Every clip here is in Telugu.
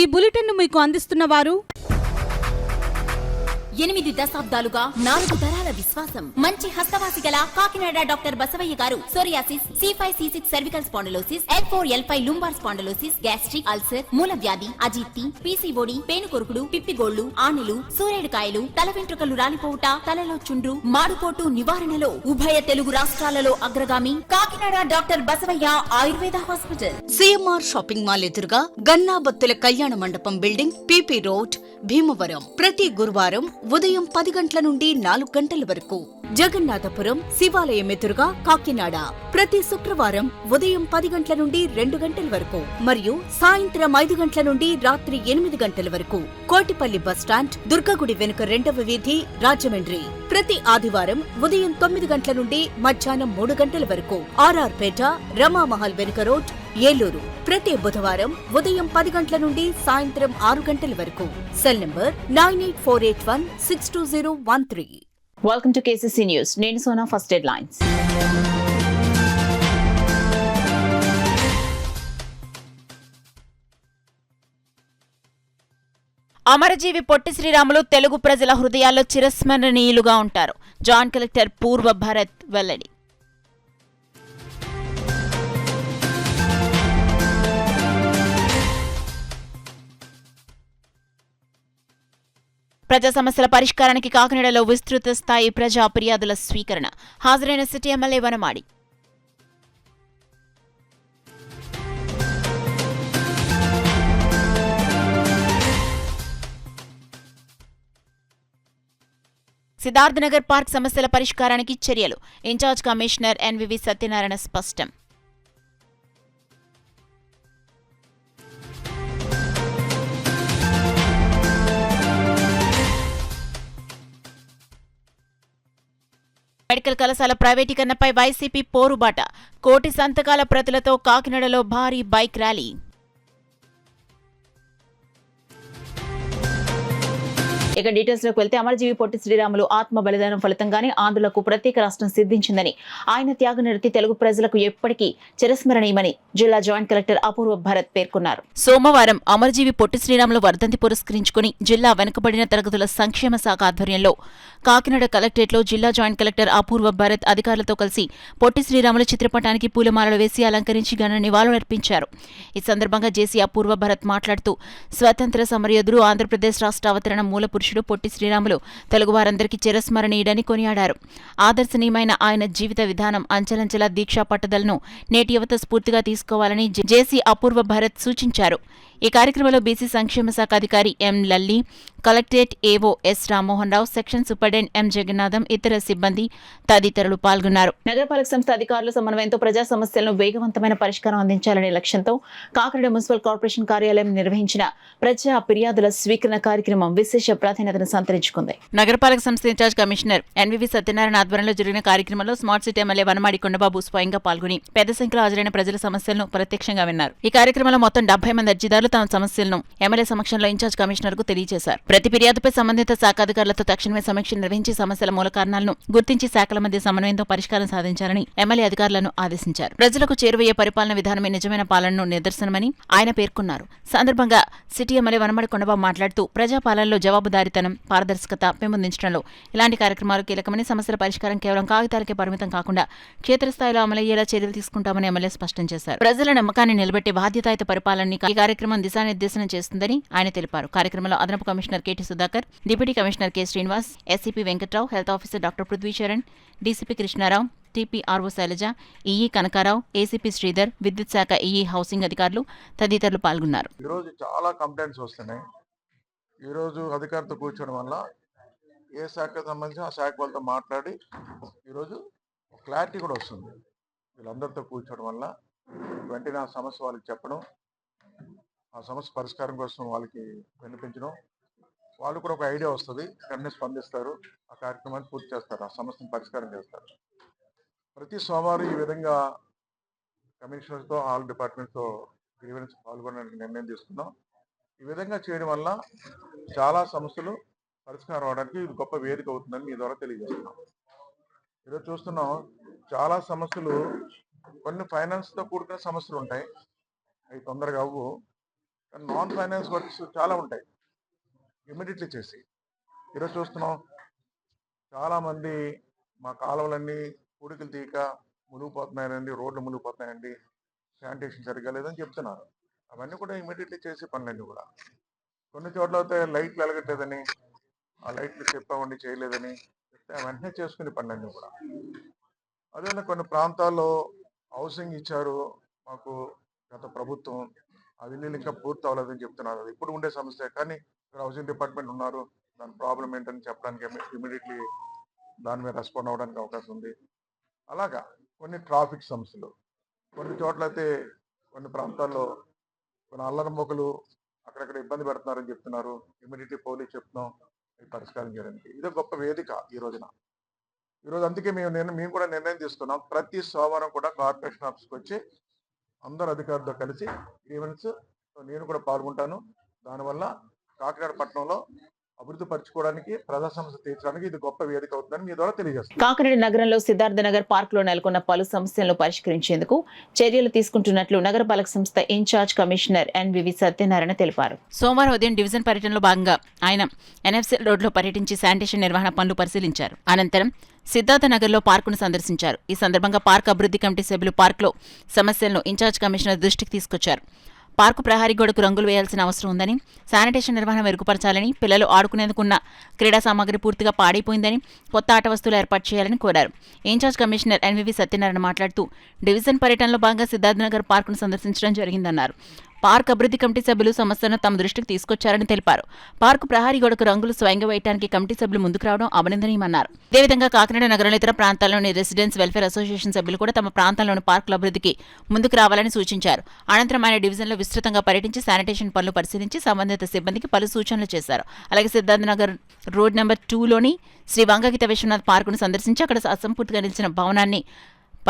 ఈ బులెటిన్ మీకు అందిస్తున్న వారు 8 దశాబ్దాలుగా 4 తరాల విశ్వాసం. మంచి హస్తవాసి గల కాకినాడ డాక్టర్ బసవయ్య గారు psoriasis, C5C6 cervical spondylosis, L4L5 lumbar spondylosis, gastric ulcer, మూల వ్యాధి, అజీర్తి, పీసీఓడి, పేనుకొరుకుడు, పిప్పిగోళ్లు, ఆనెలు, సూరేడుకాయలు, తల వెంట్రుకలు రాలిపోవుట, తలలో చుండ్రు, మాడుకోటు నివారణలో ఉభయ తెలుగు రాష్ట్రాలలో అగ్రగామి Kakinada doctor Basavayya Ayurveda hospital. CMR shopping mall ఎదురుగా గన్నాబత్తుల కళ్యాణ మండపం బిల్డింగ్, పిపి రోడ్, భీమవరం. ప్రతి గురువారం ఉదయం 10 గంటల నుండి 4 గంటల వరకు. జగన్నాథపురం శివాలయం ఎదురుగా కాకినాడ ప్రతి శుక్రవారం ఉదయం 10 గంటల నుండి 2 గంటల వరకు మరియు సాయంత్రం 5 గంటల నుండి రాత్రి 8 గంటల వరకు. కోటిపల్లి బస్టాండ్, దుర్గగుడి వెనుక 2వ వీధి, రాజమండ్రి. ప్రతి ఆదివారం ఉదయం 9 గంటల నుండి మధ్యాహ్నం 3 గంటల వరకు. ఆర్ఆర్ పేట, రమామహల్ వెనుక రోడ్, ఏలూరు. ప్రతి బుధవారం ఉదయం 10 గంటల నుండి సాయంత్రం 6 గంటల వరకు. Cell number 9848162013. Welcome to KCC news. నేను సోనా. First headlines. అమరజీవి పొట్టి శ్రీరాములు తెలుగు ప్రజల హృదయాల్లో చిరస్మరణీయులుగా ఉంటారు. జాయింట్ కలెక్టర్ పూర్వ భరత్ వెల్లడి. ప్రజా సమస్యల పరిష్కారానికి కాకినాడలో విస్తృత స్థాయి ప్రజా ఫిర్యాదుల స్వీకరణ. హాజరైన city MLA Vanamadi. Siddharthnagar park సమస్యల పరిష్కారానికి చర్యలు. ఇన్ఛార్జ్ కమిషనర్ ఎన్వివి సత్యనారాయణ స్పష్టం. మెడికల్ కళాశాల ప్రైవేటీకరణపై వైసీపీ పోరుబాట. కోటి సంతకాల ప్రతులతో కాకినాడలో భారీ బైక్ ర్యాలీ. ఇక డీటెయిల్స్ లోకి వెళ్తే అమరజీవి పొట్టి శ్రీరాములు ఆత్మ బలిదానం ఫలితంగానే ఆంధ్రులకు ప్రత్యేక రాష్ట్రం సిద్ధించిందని, ఆయన త్యాగనిరతి తెలుగు ప్రజలకు ఎప్పటికీ చిరస్మరణీయమని జిల్లా జాయింట్ కలెక్టర్ అపూర్వ భరత్ పేర్కొన్నారు. సోమవారం అమరజీవి పొట్టి శ్రీరాములు వర్ధంతి పురస్కరించుకుని జిల్లా వెనుకబడిన తరగతుల సంక్షేమ శాఖ ఆధ్వర్యంలో కాకినాడ కలెక్టరేట్లో జిల్లా జాయింట్ కలెక్టర్ అపూర్వ భరత్ అధికారులతో కలిసి పొట్టి శ్రీరాములు చిత్రపటానికి పూలమాలలు వేసి అలంకరించి ఘన నివాళులర్పించారు. ఈ సందర్భంగా జేసీ అపూర్వ భరత్ మాట్లాడుతూ, స్వతంత్ర సమరయోధుడు, ఆంధ్రప్రదేశ్ రాష్ట్ర అవతరణ మూల పురుషుడు పొట్టి శ్రీరాములు తెలుగువారందరికీ చిరస్మరణీయుడని కొనియాడారు. ఆదర్శనీయమైన ఆయన జీవిత విధానం, అంచెలంచెల దీక్షా పట్టుదలను నేటి యువత స్ఫూర్తిగా తీసుకోవాలని జేసీ అపూర్వ భరత్ సూచించారు. ఈ కార్యక్రమంలో బీసీ సంక్షేమ శాఖ అధికారి M Lalli, collectorate AO S Rammohan Rao, section superintendent M Jagannatham, ఇతర సిబ్బంది తదితరులు పాల్గొన్నారు. నగరపాలక సంస్థ అధికారుల సమన్వయంతో ప్రజా సమస్యలను వేగవంతమైన పరిష్కారం అందించాలనే లక్ష్యంతో కాకినాడ మున్సిపల్ కార్పొరేషన్ కార్యాలయం నిర్వహించిన ప్రజా ఫిర్యాదుల స్వీకరణ కార్యక్రమం విశేష ప్రాధాన్యతను సంతరించుకుంది. నగరపాలక సంస్థ ఇన్ఛార్జ్ కమిషనర్ ఎన్వివి సత్యనారాయణ ఆధ్వర్యంలో జరిగిన కార్యక్రమంలో smart city MLA Vanamadi Kondababu స్వయంగా పాల్గొని పెద్ద సంఖ్యలో హాజరైన ప్రజల సమస్యలను ప్రత్యక్షంగా విన్నారు. ఈ కార్యక్రమంలో మొత్తం 70 మంది అర్జీదారులు తమ సమస్యలను ఎమ్మెల్యే సమక్షంలో ఇన్ఛార్జ్ కమిషనర్ కు తెలియజేశారు. ప్రతి ఫిర్యాదుపై సంబంధిత శాఖాధికారులతో తక్షణమే సమీక్ష నిర్వహించి సమస్యల మూల కారణాలను గుర్తించి శాఖల మధ్య సమన్వయంతో పరిష్కారం సాధించాలని ఎమ్మెల్యే అధికారులను ఆదేశించారు. ప్రజలకు చేరువయ్యే పరిపాలన విధానమే నిజమైన పాలనను నిదర్శనమని ఆయన పేర్కొన్నారు. సందర్భంగా సిటీ ఎమ్మెల్యే వనమాడి కొండబాబు మాట్లాడుతూ, ప్రజాపాలనలో జవాబుదారీతనం, పారదర్శకత పెంపొందించడంలో ఇలాంటి కార్యక్రమాలు కీలకమని, సమస్యల పరిష్కారం కేవలం కాగితాలకే పరిమితం కాకుండా క్షేత్రస్థాయిలో అమలయ్యేలా చర్యలు తీసుకుంటామని ఎమ్మెల్యే స్పష్టం చేశారు. ప్రజల నమ్మకాన్ని నిలబెట్టే బాధ్యతాయుత పరిపాలనని ఈ కార్యక్రమం దిశానిర్దేశనం చేస్తుందని ఆయన తెలిపారు. కార్యక్రమంలో అదనపు commissioner KT Sudhakar, deputy commissioner K Srinivas, SCP Venkatrao, health officer doctor Prithvicharan, DCP Krishnarao, TPRO Sailaja, EE Kanakarao, ACP Sridhar, విద్యుత్ శాఖ ఈఈ హౌసింగ్ అధికారులు తదితరులు పాల్గొన్నారు. ఈరోజు చాలా కంప్లైంట్స్ వస్తున్నాయి. ఈరోజు అధికారితో కూర్చోవడం వల్ల ఏ శాఖకు సంబంధించి ఆ శాఖ వాళ్ళతో మాట్లాడి ఈరోజు క్లారిటీ కూడా వస్తుంది. వీళ్ళందరితో కూర్చోవడం వల్ల వెంటనే ఆ సమస్య వాళ్ళకి చెప్పడం, ఆ సమస్య పరిష్కారం కోసం వాళ్ళకి వినిపించడం, వాళ్ళు కూడా ఒక ఐడియా వస్తుంది, వెంటనే స్పందిస్తారు, ఆ కార్యక్రమాన్ని పూర్తి చేస్తారు, ఆ సమస్యను పరిష్కారం చేస్తారు. ప్రతి సోమవారం ఈ విధంగా కమిషనర్తో ఆల్ డిపార్ట్మెంట్తో గ్రీవెన్స్ పాల్గొనడానికి నిర్ణయం తీసుకున్నాం. ఈ విధంగా చేయడం వల్ల చాలా సమస్యలు పరిష్కారం అవడానికి ఇది గొప్ప వేదిక అవుతుందని మీ ద్వారా తెలియజేస్తున్నాం. ఈరోజు చూస్తున్నాం చాలా సమస్యలు, కొన్ని ఫైనాన్స్తో కూడుకున్న సమస్యలు ఉంటాయి, అవి తొందరగా అవ్వు. కానీ నాన్ ఫైనాన్స్ వర్క్స్ చాలా ఉంటాయి ఇమీడియట్లీ చేసి. ఈరోజు చూస్తున్నాం చాలామంది మా కాలువలన్నీ పూడికలు తీయక మునిగిపోతున్నాయండి, రోడ్లు మునిగిపోతున్నాయండి, శానిటేషన్ సరిగ్గా లేదని చెప్తున్నారు. అవన్నీ కూడా ఇమీడియట్లీ చేసే పనులన్నీ కూడా. కొన్ని చోట్ల అయితే లైట్లు వెలగట్లేదని, ఆ లైట్లు చెప్పామండి చేయలేదని చెప్తే వెంటనే చేసుకునే పనులన్నీ కూడా. అదేవిధంగా కొన్ని ప్రాంతాల్లో హౌసింగ్ ఇచ్చారు మాకు గత ప్రభుత్వం, అది నీళ్ళు ఇంకా పూర్తి అవ్వలేదని చెప్తున్నారు. అది ఇప్పుడు ఉండే సమస్య, కానీ ఇక్కడ హౌసింగ్ డిపార్ట్మెంట్ ఉన్నారు, దాని ప్రాబ్లం ఏంటని చెప్పడానికి ఇమీడియట్లీ దాని మీద రెస్పాండ్ అవ్వడానికి అవకాశం ఉంది. అలాగా కొన్ని ట్రాఫిక్ సమస్యలు, కొన్ని చోట్ల అయితే కొన్ని ప్రాంతాల్లో కొన్ని అల్లరి మొక్కలు అక్కడక్కడ ఇబ్బంది పెడుతున్నారని చెప్తున్నారు. ఇమీడియట్లీ పోలీస్ చెప్తున్నాం ఈ పరిష్కారం చేయడానికి. ఇదే గొప్ప వేదిక ఈ రోజున. ఈరోజు అందుకే మేము కూడా నిర్ణయం తీసుకున్నాం, ప్రతి సోమవారం కూడా కార్పొరేషన్ ఆఫీస్కి వచ్చి అందరు అధికారులతో కలిసి ఈవెంట్స్ నేను కూడా పాల్గొంటాను. దానివల్ల కాకినాడ పట్టణంలో అభివృద్ధి పరచుకోవడానికి, ప్రజా సమస్య తీర్చడానికి ఇది గొప్ప వేదిక అవుతుందని మీ ద్వారా తెలియజేస్తాను. కాకినాడ నగరంలో సిద్ధార్థ నగర్ పార్క్ లో నెలకొన్న పలు సమస్యలను పరిష్కరించేందుకు చర్యలు తీసుకుంటున్నట్లు నగరపాలక సంస్థ ఇన్ఛార్జ్ కమిషనర్ ఎన్వివి సత్యనారాయణ తెలిపారు. సోమవారం ఉదయం డివిజన్ పర్యటనలో భాగంగా ఆయన ఎన్ఎఫ్సిఎల్ రోడ్లో పర్యటించి శానిటేషన్ నిర్వహణ పనులు పరిశీలించారు. అనంతరం సిద్ధార్థ నగర్లో పార్కును సందర్శించారు. ఈ సందర్భంగా పార్క్ అభివృద్ధి కమిటీ సభ్యులు పార్కులో సమస్యలను ఇన్ఛార్జ్ కమిషనర్ దృష్టికి తీసుకొచ్చారు. పార్కు ప్రహారీ గోడకు రంగులు వేయాల్సిన అవసరం ఉందని, శానిటేషన్ నిర్వహణ మెరుగుపరచాలని, పిల్లలు ఆడుకునేందుకున్న క్రీడా సామాగ్రి పూర్తిగా పాడైపోయిందని, కొత్త ఆట వస్తువులు ఏర్పాటు చేయాలని కోరారు. ఇన్ఛార్జ్ కమిషనర్ ఎన్వివి సత్యనారాయణ మాట్లాడుతూ డివిజన్ పర్యటనలో భాగంగా సిద్ధార్థనగర్ పార్కును సందర్శించడం జరిగిందన్నారు. పార్క్ అభివృద్ధి కమిటీ సభ్యులు సమస్యను తమ దృష్టికి తీసుకొచ్చారని తెలిపారు. పార్కు ప్రహారీ గోడకు రంగులు స్వయంగా వేయడానికి కమిటీ సభ్యులు ముందుకు రావడం అభినందనీయమన్నారు. అదేవిధంగా కాకినాడ నగరంలో ఇతర ప్రాంతాల్లోని రెసిడెన్స్ వెల్ఫేర్ అసోసియేషన్ సభ్యులు కూడా తమ ప్రాంతంలోని పార్కుల అభివృద్ధికి ముందుకు రావాలని సూచించారు. అనంతరం ఆయన డివిజన్లో విస్తృతంగా పర్యటించి శానిటేషన్ పనులు పరిశీలించి సంబంధిత సిబ్బందికి పలు సూచనలు చేశారు. అలాగే సిద్ధార్థ నగర్ రోడ్ నెంబర్ 2లోని శ్రీ వంగగీత విశ్వనాథ్ పార్కును సందర్శించి అక్కడ అసంపూర్తిగా నిలిచిన భవనాన్ని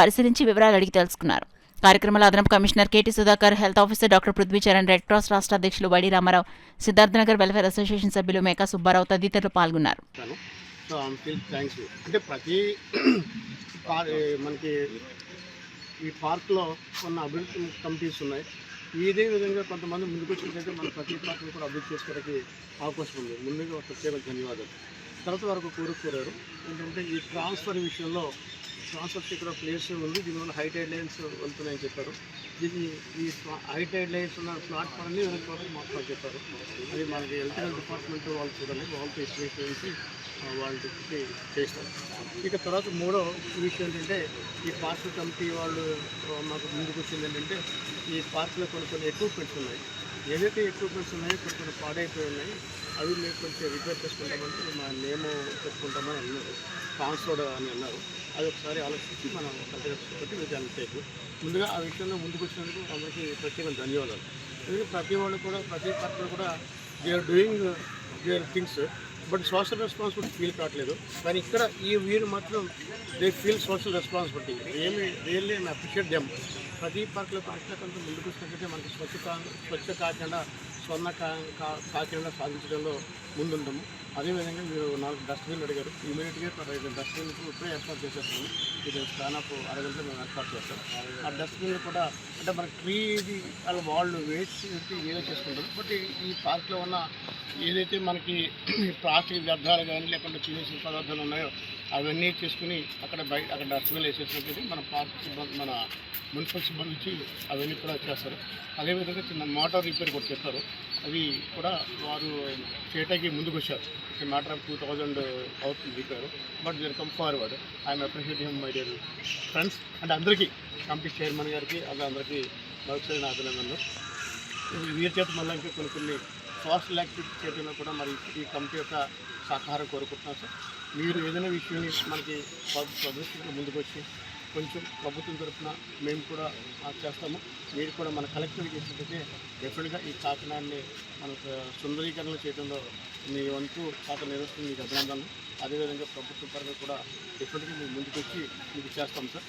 పరిశీలించి వివరాలు అడిగి తెలుసుకున్నారు. కార్యక్రమంలో అదనపు commissioner KT Sudhakar, health officer doctor Prithvicharan, red cross రాష్ట్ర అధ్యక్షులు వైడి రామారావు, సిద్ధార్థనగర్ వెల్ఫేర్ అసోసియేషన్ సభ్యులు మేకా సుబ్బారావు తదితరులు పాల్గొన్నారు. అంటే ప్రతి మనకి ఈ పార్క్లో ఉన్న అభివృద్ధి కమిటీస్ ఉన్నాయి. ఇదే విధంగా కొంతమంది ముందుకు వచ్చినట్లయితే మన ప్రతి పార్క్ను కూడా అభివృద్ధి చేసుకోవడానికి అవకాశం ఉంది. ముందుగా ఒక ప్రత్యేక ధన్యవాదాలు. తర్వాత వరకు కోరారు ఏంటంటే ఈ ట్రాన్స్ఫర్ విషయంలో ట్రాన్స్ఫర్స్ ఇక్కడ ప్లేస్ ఉంది, దీనివల్ల హై టైడ్ లైన్స్ వెళ్తున్నాయని చెప్పారు. దీన్ని ఈ హై టైడ్ లైన్స్ ఉన్న ప్లాట్ఫామ్ని వెనక్కి మాకు చెప్పారు. అది మనకి ఎలక్ట్రికల్ డిపార్ట్మెంట్ వాళ్ళు చూడాలి, వాళ్ళతో ఎస్టిమేషన్ వేసి వాళ్ళకి చేస్తారు. ఇక తర్వాత మూడో విషయం ఏంటంటే ఈ పార్క్ కమిటీ వాళ్ళు మాకు ముందుకు వచ్చింది ఏంటంటే ఈ పార్క్లో కొన్ని ఎక్విప్మెంట్స్ ఉన్నాయి. ఏదైతే ఎక్విప్మెంట్స్ ఉన్నాయో కొన్ని పాడైపోయి ఉన్నాయి, అవి మేము కొంచెం రిపేర్ చేసుకుంటామంటే మా నేమ్ పెట్టుకుంటామని అన్నారు, ట్రాన్స్ఫర్ అని అన్నారు. అది ఒకసారి ఆలోచించి మనం కలెక్టర్ మీకు అంతేకు ముందుగా ఆ విషయంలో ముందుకు వచ్చినందుకు అందరికీ ప్రత్యేక ధన్యవాదాలు. ఎందుకంటే ప్రతి వాళ్ళు కూడా ప్రతి పార్టీలో కూడా they are doing their things, but social responsibility feel కావట్లేదు. కానీ ఇక్కడ ఈ వీరు మాత్రం they feel social responsibility. Really I appreciate them. ప్రతి పార్క్లో పార్క్లో కొంత ముందుకు వచ్చినట్లయితే మనకి స్వచ్ఛ కాకినాడ, స్వర్ణ కాకినాడ సాధించడంలో ముందుంటాము. అదేవిధంగా మీరు 4 డస్ట్బిన్లు అడిగారు, ఇమీడియట్గా డస్ట్బిన్ ఇప్పుడే ఏర్పాటు చేసేస్తాము. ఇది దాదాపు అరగంట మేము ఏర్పాటు చేస్తాం. ఆ డస్ట్బిన్లు కూడా అంటే మనకి ట్రీది వాళ్ళు వేస్ట్ ఏదో చేసుకుంటారు. బట్ ఈ పార్క్లో ఉన్న ఏదైతే మనకి ప్లాస్టిక్ వ్యర్థాలు కానీ లేకుండా చిన్న పదార్థాలు ఉన్నాయో అవన్నీ చేసుకుని అక్కడ డస్ట్బిన్లు వేసేసినట్టు మన పార్క్ సిబ్బంది, మన మున్సిపల్ సిబ్బంది నుంచి అవన్నీ కూడా చేస్తారు. అదేవిధంగా చిన్న మోటార్ రిపేర్ కూడా చేస్తారు. అవి కూడా వారు చేయటానికి ముందుకు వచ్చారు. మ్యాటర్ ఆఫ్ 2000 అవుతుంది రిపేరు, బట్ దీని come forward. I'm appreciating my dear friends. అంటే అందరికీ కమిటీ చైర్మన్ గారికి అందరికీ మరొకసారి అభినందనలు. వీరి చేత మళ్ళీ ఇంకా కొన్ని సోషల్ యాక్టివిటీ చేయడంలో కూడా మరి ఈ కమిటీ యొక్క సహకారం కోరుకుంటున్నాం సార్. మీరు ఏదైనా విషయాన్ని మనకి ప్రదర్శనలో ముందుకు వచ్చి కొంచెం ప్రభుత్వం తరఫున మేము కూడా చేస్తాము. మీరు కూడా మన కలెక్టర్కి చేసినట్టయితే డెఫినెట్గా ఈ కాకినాడని మనకు సుందరీకరణ చేయడంలో మీ వంతు శాతం నిర్వహిస్తుంది. మీకు అభినందనలు. అదేవిధంగా ప్రభుత్వ పరంగా కూడా డెఫినెట్గా మేము ముందుకు వచ్చి మీకు చేస్తాం సార్.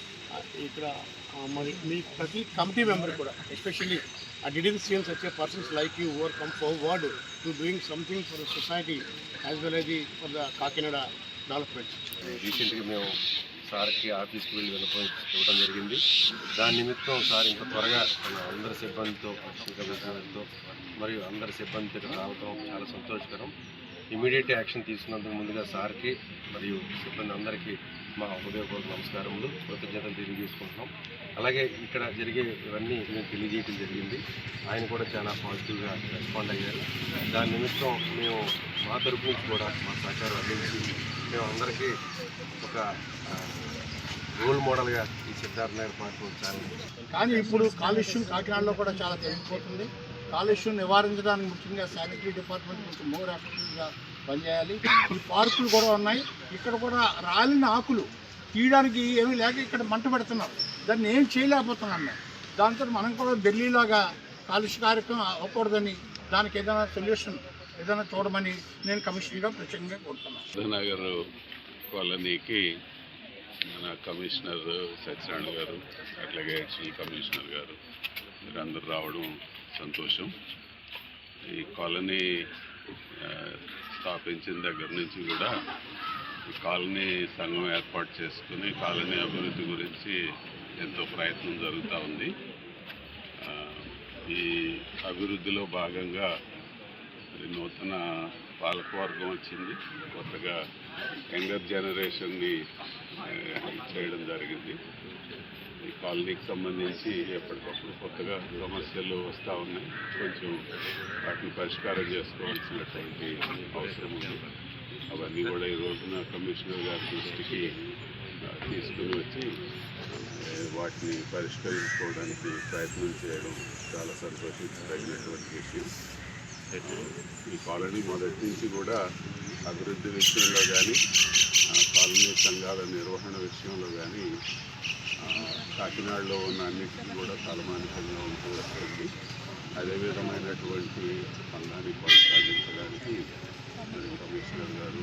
ఇక్కడ మరి మీ ప్రతి కమిటీ మెంబర్ కూడా especially I didn't see such a persons like you who are come forward to doing something for the society as well as for the Kakinada development. రీసెంట్గా మేము సార్కి ఆఫీస్కి వెళ్ళి ఇవ్వడం జరిగింది. దాని నిమిత్తం సార్ ఇంకా త్వరగా అందరి సిబ్బందితో కమిషనర్తో మరియు అందరి సిబ్బందితో ఇక్కడ రావడం చాలా సంతోషకరం. ఇమీడియట్ యాక్షన్ తీసుకున్నందుకు ముందుగా సార్కి మరియు సిబ్బంది అందరికీ మా హృదయపూర్వక నమస్కారములు, కృతజ్ఞతలు తెలియజేసుకుంటున్నాం. అలాగే ఇక్కడ జరిగే ఇవన్నీ మేము తెలియజేయడం జరిగింది. ఆయన కూడా చాలా పాజిటివ్గా రెస్పాండ్ అయ్యారు. దాని నిమిత్తం మేము మా తరపు నుంచి కూడా మా సహకారం అందించి మేము అందరికీ ఒక రోల్ మోడల్గా ఈ సిద్ధార్థ నగర్ పార్క్ ఉంచాలని. కానీ ఇప్పుడు కాలుష్యం కాకినాడలో కూడా చాలా పెరిగిపోతుంది. కాలుష్యం నివారించడానికి ముఖ్యంగా శానిటరీ డిపార్ట్మెంట్ కొంచెం మోర్ యాక్టివ్గా పనిచేయాలి. ఈ పార్కులు కూడా ఉన్నాయి, ఇక్కడ కూడా రాలిన ఆకులు తీయడానికి ఏమీ లేక ఇక్కడ మంట పెడుతున్నారు. దాన్ని ఏం చేయలేకపోతున్నాం మేము. దాంతో మనం కూడా ఢిల్లీలాగా కాలుష్య కార్యక్రమం అవ్వకూడదని దానికి ఏదైనా సొల్యూషన్ ఏదైనా చూడమని నేను కమిషనర్గా ప్రత్యేకంగా కోరుతున్నాను. నగర్ కాలనీకి మన కమిషనర్ సత్యనారాయణ గారు అట్లాగే అడిషనల్ కమిషనర్ గారు మీరందరూ రావడం సంతోషం. ఈ కాలనీ స్థాపించిన దగ్గర నుంచి కూడా ఈ కాలనీ సంఘం ఏర్పాటు చేసుకుని కాలనీ అభివృద్ధి గురించి ఎంతో ప్రయత్నం జరుగుతూ ఉంది. ఈ అభివృద్ధిలో భాగంగా మరి నూతన పాలకవర్గం వచ్చింది, కొత్తగా యంగర్ జనరేషన్ని చేయడం జరిగింది. ఈ కాలనీకి సంబంధించి ఎప్పటికప్పుడు కొత్తగా సమస్యలు వస్తూ ఉన్నాయి. కొంచెం వాటిని పరిష్కారం చేసుకోవాల్సినటువంటి అవసరం ఉంది. అవన్నీ కూడా ఈ రోజున కమిషనర్ గారి దృష్టికి తీసుకుని వచ్చి వాటిని పరిష్కరించుకోవడానికి ప్రయత్నం చేయడం చాలా సంతోషించదగినటువంటి విషయం. ఈ కాలనీ మొదటి నుంచి కూడా అభివృద్ధి విషయంలో కానీ కాలనీ సంఘాల నిర్వహణ విషయంలో కానీ కాకినాడలో ఉన్న అన్నిటికీ కూడా తలమానికంగా ఉంటూ వస్తుంది. అదే విధమైనటువంటి సంఘాన్ని కొనసాగించడానికి కమిషనర్ గారు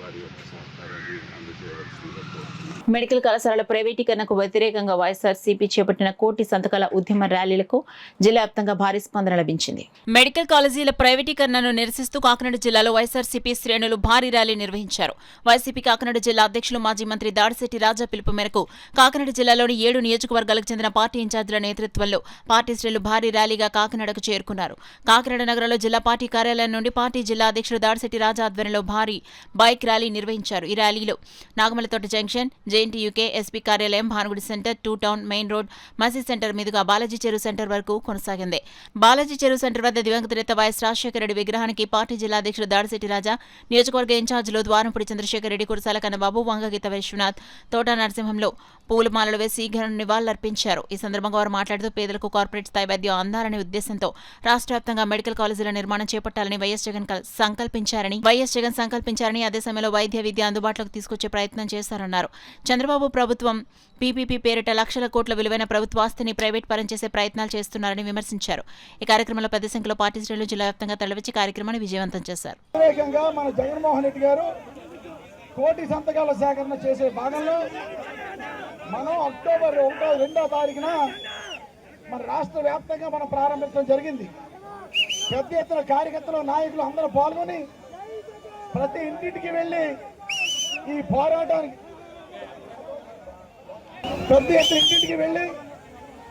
వారి యొక్క సహకారాన్ని అందజేయవలసిందిగా కోరుతున్నాను. మెడికల్ కళాశాలల ప్రైవేటీకరణకు వ్యతిరేకంగా వైఎస్ఆర్సీపీ చేపట్టిన కోటి సంతకాల ఉద్యమ ర్యాలీలకు జిల్లా వ్యాప్తంగా భారీ స్పందన లభించింది. మెడికల్ కాలేజీల ప్రైవేటీకరణను నిరసిస్తూ కాకినాడ జిల్లాలో వైఎస్ఆర్సీపీ శ్రేణులు భారీ ర్యాలీ నిర్వహించారు. వైసీపీ కాకినాడ జిల్లా అధ్యక్షులు మాజీ మంత్రి దాడిశెట్టి రాజా పిలుపు మేరకు కాకినాడ జిల్లాలోని 7 నియోజకవర్గాలకు చెందిన పార్టీ ఇన్ఛార్జీల నేతృత్వంలో పార్టీ శ్రేణులు భారీ ర్యాలీగా కాకినాడకు చేరుకున్నారు. కాకినాడ నగరంలో జిల్లా పార్టీ కార్యాలయం నుండి పార్టీ జిల్లా అధ్యక్షుడు దాడిశెట్టి రాజా ఆధ్వర్యంలో భారీ బైక్ ర్యాలీ నిర్వహించారు. ఈ ర్యాలీలో నాగమలతోట జంక్షన్, జేఎన్టీయూకే, ఎస్పీ కార్యాలయం, Bhanugudi centre, 2 town main road, మసీద్ సెంటర్ మీదుగా బాలాజీ చెరువు సెంటర్ వరకు కొనసాగింది. బాలాజీ చెరువు సెంటర్ వద్ద దివంగత నేత వైఎస్ రాజశేఖర రెడ్డి విగ్రహానికి పార్టీ జిల్లా అధ్యక్షుడు దాడిశెట్టి రాజా, నియోజకవర్గ ఇన్ఛార్జీలు ద్వారంపూడి చంద్రశేఖర్ రెడ్డి, కురసాల కన్నబాబు, వంగగీత విశ్వనాథ్, తోట నరసింహంలో పూలమాలలు వేసి ఘన నివాళులర్పించారు. ఈ సందర్భంగా వారు మాట్లాడుతూ పేదలకు కార్పొరేట్ స్థాయి వైద్యం అందాలనే ఉద్దేశంతో రాష్ట్ర వ్యాప్తంగా మెడికల్ కాలేజీల నిర్మాణం చేపట్టాలని వైఎస్ జగన్ సంకల్పించారని అదే సమయంలో వైద్య విద్య అందుబాటులోకి తీసుకొచ్చే ప్రయత్నం చేశారన్నారు. చంద్రబాబు ప్రభుత్వం పీపీపీ పేరిట లక్షల కోట్ల విలువైన ప్రభుత్వాస్తిని ప్రైవేట్ పరం చేసే ప్రయత్నాలు చేస్తున్నారని విమర్శించారు. ఈ కార్యక్రమంలో పెద్ద సంఖ్యలో పార్టీ శ్రేణులు జిల్లా వ్యాప్తంగా తరలివచ్చి కార్యక్రమాన్ని విజయవంతం చేశారు. మన జగన్మోహన్ రెడ్డి గారు కోటి సంతకాల సేకరణ చేసే భాగంలో మనం అక్టోబర్ 1వ తారీఖున మన రాష్ట్ర వ్యాప్తంగా మనం ప్రారంభించడం జరిగింది. పెద్ద ఎత్తున కార్యకర్తలు, నాయకులు అందరూ పాల్గొని ప్రతి ఇంటికి వెళ్ళి ఈ పోరాటానికి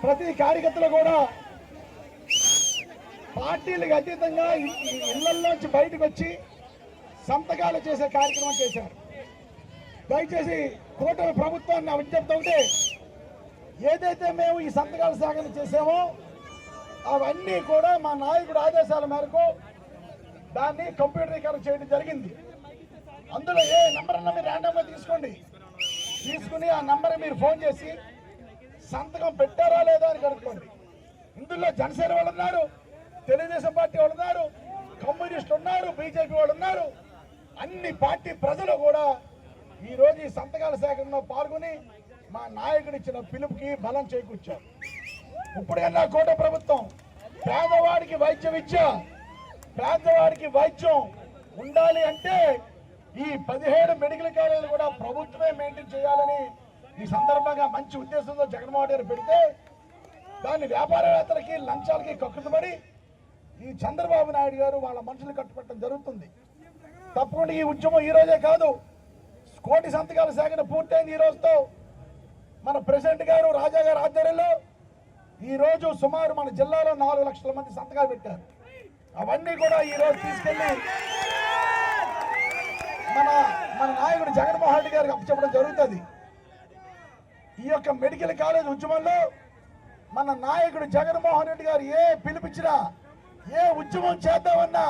ప్రతి కార్యకర్తలు కూడా పార్టీలకు అతీతంగా ఇళ్లలోంచి బయటకు వచ్చి సంతకాలు చేసే కార్యక్రమం చేశారు. దయచేసి కూటమి ప్రభుత్వాన్ని విజ్ఞప్తి ఒకటే, ఏదైతే మేము ఈ సంతకాల సేకరణ చేసామో అవన్నీ కూడా మా నాయకుడు ఆదేశాల మేరకు దాన్ని కంప్యూటరీకరణ చేయడం జరిగింది. అందులో ఏ నెంబర్ అన్నా మీరు ర్యాండమ్గా తీసుకుని ఆ నెంబర్ మీరు ఫోన్ చేసి సంతకం పెట్టారా లేదా అని కనుక్కోండి. ఇందులో జనసేన వాళ్ళు ఉన్నారు, తెలుగుదేశం పార్టీ వాళ్ళు ఉన్నారు, కమ్యూనిస్టులు ఉన్నారు, బీజేపీ వాళ్ళు ఉన్నారు. అన్ని పార్టీ ప్రజలు కూడా ఈరోజు ఈ సంతకాల సేకరణలో పాల్గొని మా నాయకుడు ఇచ్చిన పిలుపుకి బలం చేకూర్చారు. ఇప్పుడైనా కోట ప్రభుత్వం పేదవాడికి వైద్యం ఉండాలి అంటే ఈ 17 మెడికల్ కాలేజీలు కూడా ప్రభుత్వమే మెయింటైన్ చేయాలని ఈ సందర్భంగా మంచి ఉద్దేశంతో జగన్మోహన్ రెడ్డి పెడితే దాన్ని వ్యాపారవేత్తలకి లంచాలకి కక్కుతుబడి ఈ చంద్రబాబు నాయుడు గారు వాళ్ళ మనుషులు కట్టుబట్టడం జరుగుతుంది. తప్పకుండా ఈ ఉద్యమం ఈ రోజే కాదు, కోటి సంతకాల సేకరణ పూర్తయింది ఈ రోజుతో. మన ప్రెసిడెంట్ గారు రాజా గారి ఆధ్వర్యంలో ఈ రోజు సుమారు మన జిల్లాలో 4 లక్షల మంది సంతకాలు పెట్టారు. అవన్నీ కూడా ఈ రోజు తీసుకెళ్లి మన నాయకుడు జగన్మోహన్ రెడ్డి గారికి అప్పచెప్పడం జరుగుతుంది. ఈ యొక్క మెడికల్ కాలేజ్ ఉద్యమంలో మన నాయకుడు జగన్మోహన్ రెడ్డి గారు ఏ పిలిపించినా, ఏ ఉద్యమం చేద్దామన్నా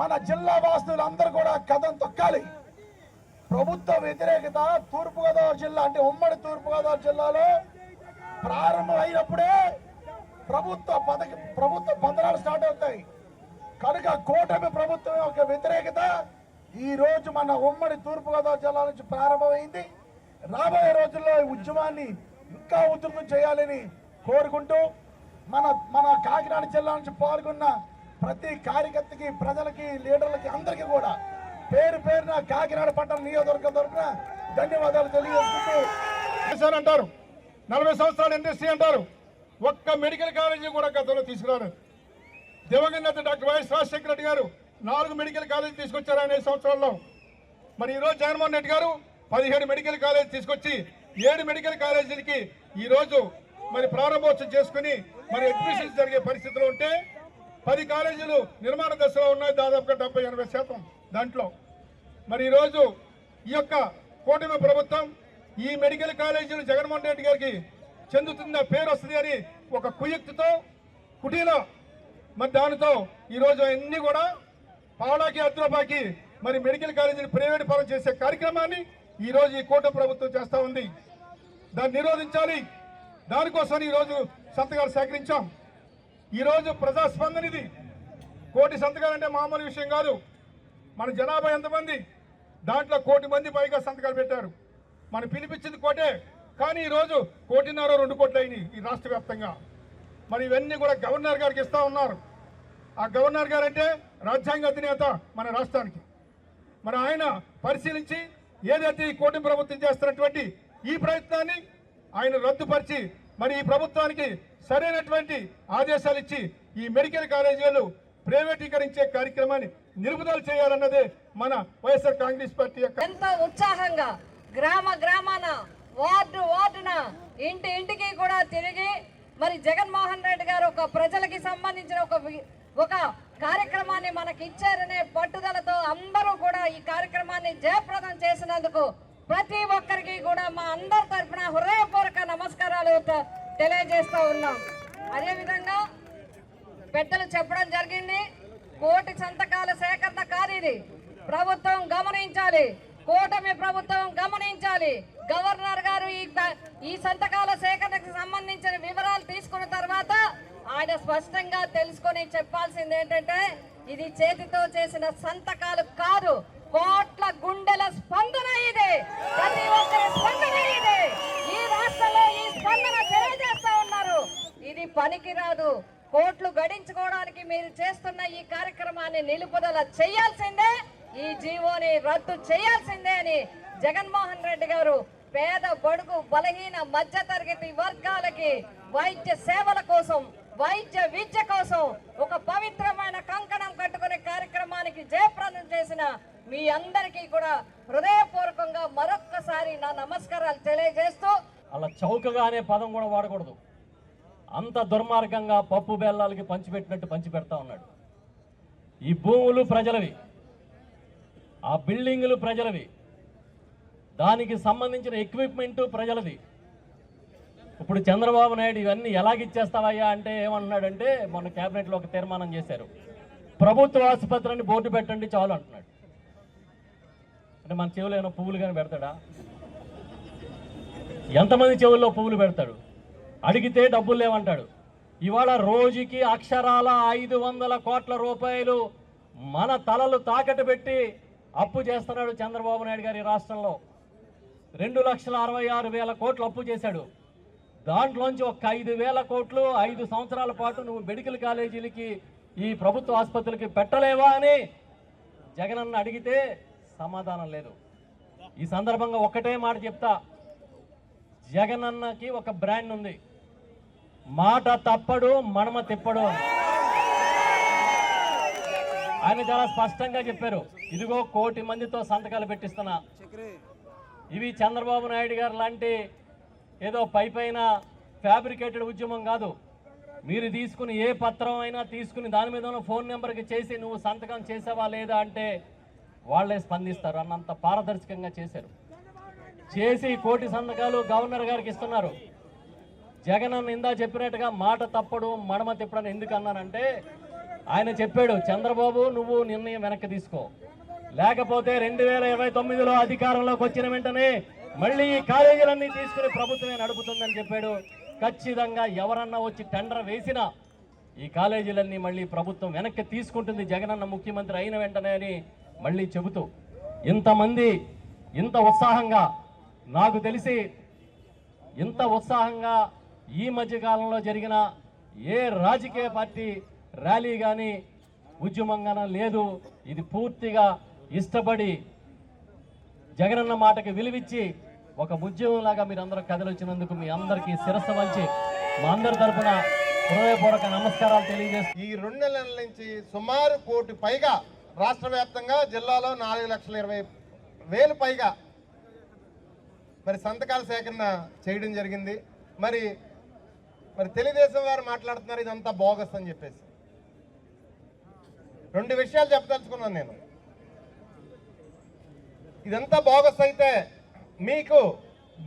మన జిల్లా వాసులందరూ కూడా కథం తొక్కాలి. ప్రభుత్వ వ్యతిరేకత తూర్పుగోదావరి జిల్లా అంటే ఉమ్మడి తూర్పుగోదావరి జిల్లాలో ప్రారంభం అయినప్పుడే ప్రభుత్వ పతనాలు స్టార్ట్ అవుతాయి. కనుక కూటమి ప్రభుత్వం యొక్క వ్యతిరేకత ఈ రోజు మన ఉమ్మడి తూర్పుగోదావరి జిల్లా నుంచి ప్రారంభమైంది. రాబోయే రోజుల్లో ఈ ఉద్యమాన్ని ఇంకా ఉధృతం చేయాలని కోరుకుంటూ మన కాకినాడ జిల్లా నుంచి పాల్గొన్న ప్రతి కార్యకర్తకి, ప్రజలకి, లీడర్లకి అందరికీ కూడా పేరు పేరున కాకినాడ పట్టణ నియోజకవర్గం తరఫున ధన్యవాదాలు తెలియజేసుకుంటూ అంటారు. 40 సంవత్సరాల ఇండస్ట్రీ అంటారు. ఒక్క మెడికల్ కాలేజీ కూడా గతంలో తీసుకురారు. దివంగత డాక్టర్ వైఎస్ రాజశేఖర రెడ్డి గారు 4 మెడికల్ కాలేజీ తీసుకొచ్చారు 5 సంవత్సరాల్లో. మరి ఈరోజు జగన్మోహన్ రెడ్డి గారు 17 మెడికల్ కాలేజీ తీసుకొచ్చి 7 మెడికల్ కాలేజీలకి ఈరోజు మరి ప్రారంభోత్సవం చేసుకుని మరి అడ్మిషన్స్ జరిగే పరిస్థితిలో ఉంటే 10 కాలేజీలు నిర్మాణ దశలో ఉన్నాయి, దాదాపుగా 70-80% దాంట్లో. మరి ఈరోజు ఈ యొక్క కూటమి ప్రభుత్వం ఈ మెడికల్ కాలేజీలు జగన్మోహన్ రెడ్డి గారికి చెందుతున్న పేరు వస్తుంది అని ఒక కుయుక్తితో కుటీలో మరి దానితో ఈరోజు అన్ని కూడా పావలాకి అద్రూపాకి మరి మెడికల్ కాలేజీని ప్రైవేట్ పరం చేసే కార్యక్రమాన్ని ఈరోజు ఈ కూటమి ప్రభుత్వం చేస్తూ ఉంది. దాన్ని నిరోధించాలి. దానికోసం ఈరోజు సంతకాలు సేకరించాం. ఈరోజు ప్రజాస్పందన ఇది. 1 కోటి సంతకాలంటే మామూలు విషయం కాదు. మన జనాభా ఎంతమంది, దాంట్లో 1 కోటి మంది పైగా సంతకాలు పెట్టారు. మనం పిలిపించింది 1 కోటే, కానీ ఈరోజు 1.5 కోటి 2 కోట్లు అయినాయి ఈ రాష్ట్ర వ్యాప్తంగా. మరి ఇవన్నీ కూడా గవర్నర్ గారికి ఇస్తా ఉన్నారు. ఆ గవర్నర్ గారు అంటే రాజ్యాంగ అధినేత మన రాష్ట్రానికి. మరి ఆయన పరిశీలించి ఏదైతే ఈ కూటమి ప్రభుత్వం చేస్తున్నటువంటి ఈ ప్రయత్నాన్ని ఆయన రద్దుపరిచి మరి ఈ ప్రభుత్వానికి సరైనటువంటి ఆదేశాలు ఇచ్చి ఈ మెడికల్ కాలేజీలు ప్రైవేటీకరించే కార్యక్రమాన్ని నిలుపుదల చేయాలన్నదే మన వైఎస్ఆర్ కాంగ్రెస్ పార్టీ యొక్క ఎంతో ఉత్సాహంగా గ్రామాన వార్డున ఇంటికి కూడా తిరిగి మరి జగన్మోహన్ రెడ్డి గారు ఒక ప్రజలకి సంబంధించిన ఒక కార్యక్రమాన్ని మనకి ఇచ్చారనే పట్టుదలతో అందరూ కూడా ఈ కార్యక్రమాన్ని జయప్రదం చేసినందుకు ప్రతి ఒక్కరికి కూడా మా అందరి తరఫున హృదయపూర్వక నమస్కారాలు తెలియజేస్తూ ఉన్నాం. అదేవిధంగా పెద్దలు చెప్పడం జరిగింది, 1 కోటి సంతకాల సేకరణ కార్యది ప్రభుత్వం గమనించాలి, కూటమి ప్రభుత్వం గమనించాలి. గవర్నర్ గారు ఈ సంతకాల సేకరణకు సంబంధించిన వివరాలు తీసుకున్న తర్వాత ఆయన స్పష్టంగా తెలుసుకొని చెప్పాల్సింది ఏంటంటే ఇది చేతితో చేసిన సంతకాలు కాదు, కోట్ల గుండెల స్పందన ఇది. ప్రతి ఒక్కరి స్పందన ఇది. ఈ రాష్ట్రంలో ఈ స్పందన తెలియజేస్తా ఉన్నారు. ఇది పనికిరాదు. కోట్లు గడించుకోవడానికి మీరు చేస్తున్న ఈ కార్యక్రమాన్ని నిలుపుదల చేయాల్సిందే, ఈ జీవోని రద్దు చేయాల్సిందే అని జగన్మోహన్ రెడ్డి గారు పేద, బడుగు, బలహీన, మధ్యతరగతి వర్గాలకి వైద్య సేవల కోసం, వైద్య విద్య కోసం ఒక పవిత్రమైన కంకణం కట్టుకునే కార్యక్రమానికి జయప్రదం చేసిన మీ అందరికీ కూడా హృదయపూర్వకంగా మరొక్కసారి నా నమస్కారాలు తెలియజేస్తూ, అలా చౌకగా అనే పదం కూడా వాడకూడదు. అంత దుర్మార్గంగా పప్పు బెల్లాలకి పంచిపెట్టినట్టు పంచిపెడతా ఉన్నాడు. ఈ భూములు ప్రజలవి, ఆ బిల్డింగులు ప్రజలవి, దానికి సంబంధించిన ఎక్విప్మెంట్ ప్రజలది. ఇప్పుడు చంద్రబాబు నాయుడు ఇవన్నీ ఎలాగిచ్చేస్తావయ్యా అంటే ఏమంటున్నాడంటే, మొన్న కేబినెట్లో ఒక తీర్మానం చేశారు, ప్రభుత్వ ఆసుపత్రిని బోర్డు పెట్టండి చాలు అంటున్నాడు. అంటే మన చెవులు ఏమైనా పువ్వులు కానీ పెడతాడా? ఎంతమంది చెవుల్లో పువ్వులు పెడతాడు? అడిగితే డబ్బులు లేవంటాడు. ఇవాళ రోజుకి అక్షరాల 500 కోట్ల రూపాయలు మన తలలు తాకట్టు పెట్టి అప్పు చేస్తున్నాడు చంద్రబాబు నాయుడు గారి రాష్ట్రంలో. 2,66,000 కోట్లు అప్పు చేశాడు. దాంట్లోంచి ఒక 5,000 కోట్లు 5 సంవత్సరాల పాటు నువ్వు మెడికల్ కాలేజీలకి, ఈ ప్రభుత్వ ఆసుపత్రులకి పెట్టలేవా అని జగనన్న అడిగితే సమాధానం లేదు. ఈ సందర్భంగా ఒక్కటే మాట చెప్తా, జగనన్నకి ఒక బ్రాండ్ ఉంది, మాట తప్పడు మడమ తిప్పడు. ఆయన చాలా స్పష్టంగా చెప్పారు, ఇదిగో 1 కోటి మందితో సంతకాలు పెట్టిస్తున్నా, ఇవి చంద్రబాబు నాయుడు గారు లాంటి ఏదో పైన ఫ్యాబ్రికేటెడ్ ఉద్యమం కాదు. మీరు తీసుకుని ఏ పత్రం అయినా తీసుకుని దాని మీద ఉన్న ఫోన్ నెంబర్కి చేసి నువ్వు సంతకం చేసావా లేదా అంటే వాళ్ళే స్పందిస్తారు అన్నంత పారదర్శకంగా చేశారు. చేసి 1 కోటి సంతకాలు గవర్నర్ గారికి ఇస్తున్నారు. జగన్ అన్న ఇందా చెప్పినట్టుగా మాట తప్పడు మడమ తిప్పడని ఎందుకు అన్నానంటే ఆయన చెప్పాడు, చంద్రబాబు నువ్వు నిర్ణయం వెనక్కి తీసుకో, లేకపోతే 2029లో అధికారంలోకి వచ్చిన వెంటనే మళ్ళీ ఈ కాలేజీలన్నీ తీసుకుని ప్రభుత్వమే నడుపుతుందని చెప్పాడు. ఖచ్చితంగా ఎవరన్నా వచ్చి టెండర్ వేసినా ఈ కాలేజీలన్నీ మళ్ళీ ప్రభుత్వం వెనక్కి తీసుకుంటుంది జగనన్న ముఖ్యమంత్రి అయిన వెంటనే అని మళ్ళీ చెబుతూ ఇంతమంది ఇంత ఉత్సాహంగా, నాకు తెలిసి ఇంత ఉత్సాహంగా ఈ మధ్యకాలంలో జరిగిన ఏ రాజకీయ పార్టీ ర్యాలీ కానీ ఉద్యమంగానే లేదు. ఇది పూర్తిగా ఇష్టపడి జగనన్న మాటకి విలువిచ్చి ఒక ఉద్యమంలాగా మీరందరూ కదిలొచ్చినందుకు మీ అందరికీ శిరస్సు వంచి మా అందరి తరఫున హృదయపూర్వక నమస్కారాలు తెలియజేస్తాను. ఈ 2 నెలల నుంచి సుమారు 1 కోటి పైగా రాష్ట్ర వ్యాప్తంగా జిల్లాలో 4,20,000 పైగా మరి సంతకాల సేకరణ చేయడం జరిగింది. మరి తెలుగుదేశం వారు మాట్లాడుతున్నారు ఇదంతా బోగస్ అని చెప్పేసి. 2 విషయాలు చెప్పదలుచుకున్నాను నేను. ఇదంతా బోగస్ అయితే మీకు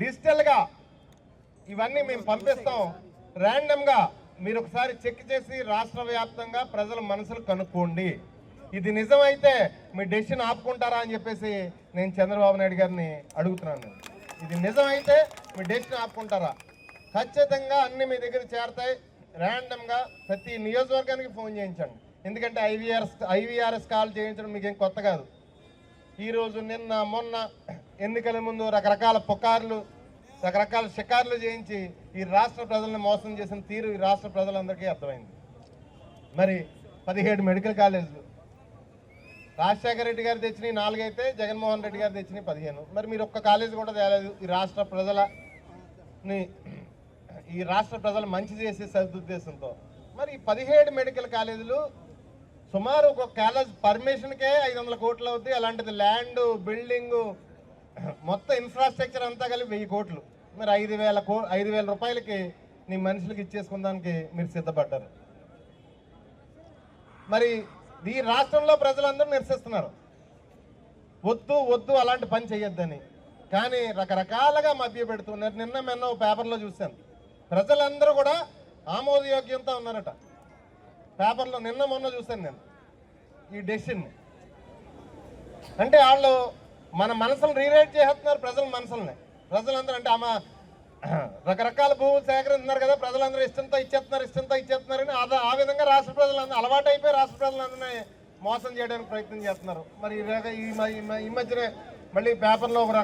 డిజిటల్గా ఇవన్నీ మేము పంపిస్తాం, ర్యాండమ్గా మీరు ఒకసారి చెక్ చేసి రాష్ట్ర వ్యాప్తంగా ప్రజల మనసులు కనుక్కోండి. ఇది నిజమైతే మీ డెసిషన్ ఆపుకుంటారా అని చెప్పేసి నేను చంద్రబాబు నాయుడు గారిని అడుగుతున్నాను. ఇది నిజమైతే మీ డెసిషన్ ఆపుకుంటారా? ఖచ్చితంగా అన్ని మీ దగ్గర చేరతాయి. ర్యాండమ్గా ప్రతి నియోజకవర్గానికి ఫోన్ చేయించండి. ఎందుకంటే ఐవీఆర్ఎస్ కాల్ చేయించడం మీకేం కొత్త కాదు. ఈరోజు నిన్న మొన్న ఎన్నికల ముందు రకరకాల పుకార్లు, రకరకాల షికార్లు చేయించి ఈ రాష్ట్ర ప్రజలను మోసం చేసిన తీరు ఈ రాష్ట్ర ప్రజలందరికీ అర్థమైంది. మరి 17 మెడికల్ కాలేజీలు రాజశేఖర రెడ్డి గారు తెచ్చినవి 4 అయితే జగన్మోహన్ రెడ్డి గారు తెచ్చినవి 15. మరి మీరు ఒక్క కాలేజీ కూడా తేలేదు. ఈ రాష్ట్ర ప్రజల మంచి చేసే సదుద్దేశంతో మరి 17 మెడికల్ కాలేజీలు సుమారు ఒక కాలేజ్ పర్మిషన్కే 500 కోట్లు అవుతాయి. అలాంటిది ల్యాండ్, బిల్డింగు, మొత్తం ఇన్ఫ్రాస్ట్రక్చర్ అంతా కలిపి 1000 కోట్లు. మరి 5,000 రూపాయలకి నీ మనుషులకి ఇచ్చేసుకుందానికి మీరు సిద్ధపడ్డారు. మరి ఈ రాష్ట్రంలో ప్రజలందరూ నిరసిస్తున్నారు, వద్దు అలాంటి పని చేయొద్దని. కానీ రకరకాలుగా మభ్య పెడుతున్నారు. నిన్న పేపర్లో చూశాను, ప్రజలందరూ కూడా ఆమోదయోగ్యంతో ఉన్నారట. పేపర్లో నిన్న మొన్న చూశాను నేను ఈ డెసిషన్ని. అంటే వాళ్ళు మన మనసులను రీరైట్ చేస్తున్నారు, ప్రజల మనసుల్ని. ప్రజలందరూ అంటే రకరకాల భూములు సేకరిస్తున్నారు కదా, ప్రజలందరూ ఇష్టంతో ఇచ్చేస్తున్నారని ఆ విధంగా రాష్ట్ర ప్రజలందరూ అలవాటు అయిపోయి రాష్ట్ర ప్రజలందరినీ మోసం చేయడానికి ప్రయత్నం చేస్తున్నారు. మరి ఈ మధ్యనే మళ్ళీ పేపర్లో ఒక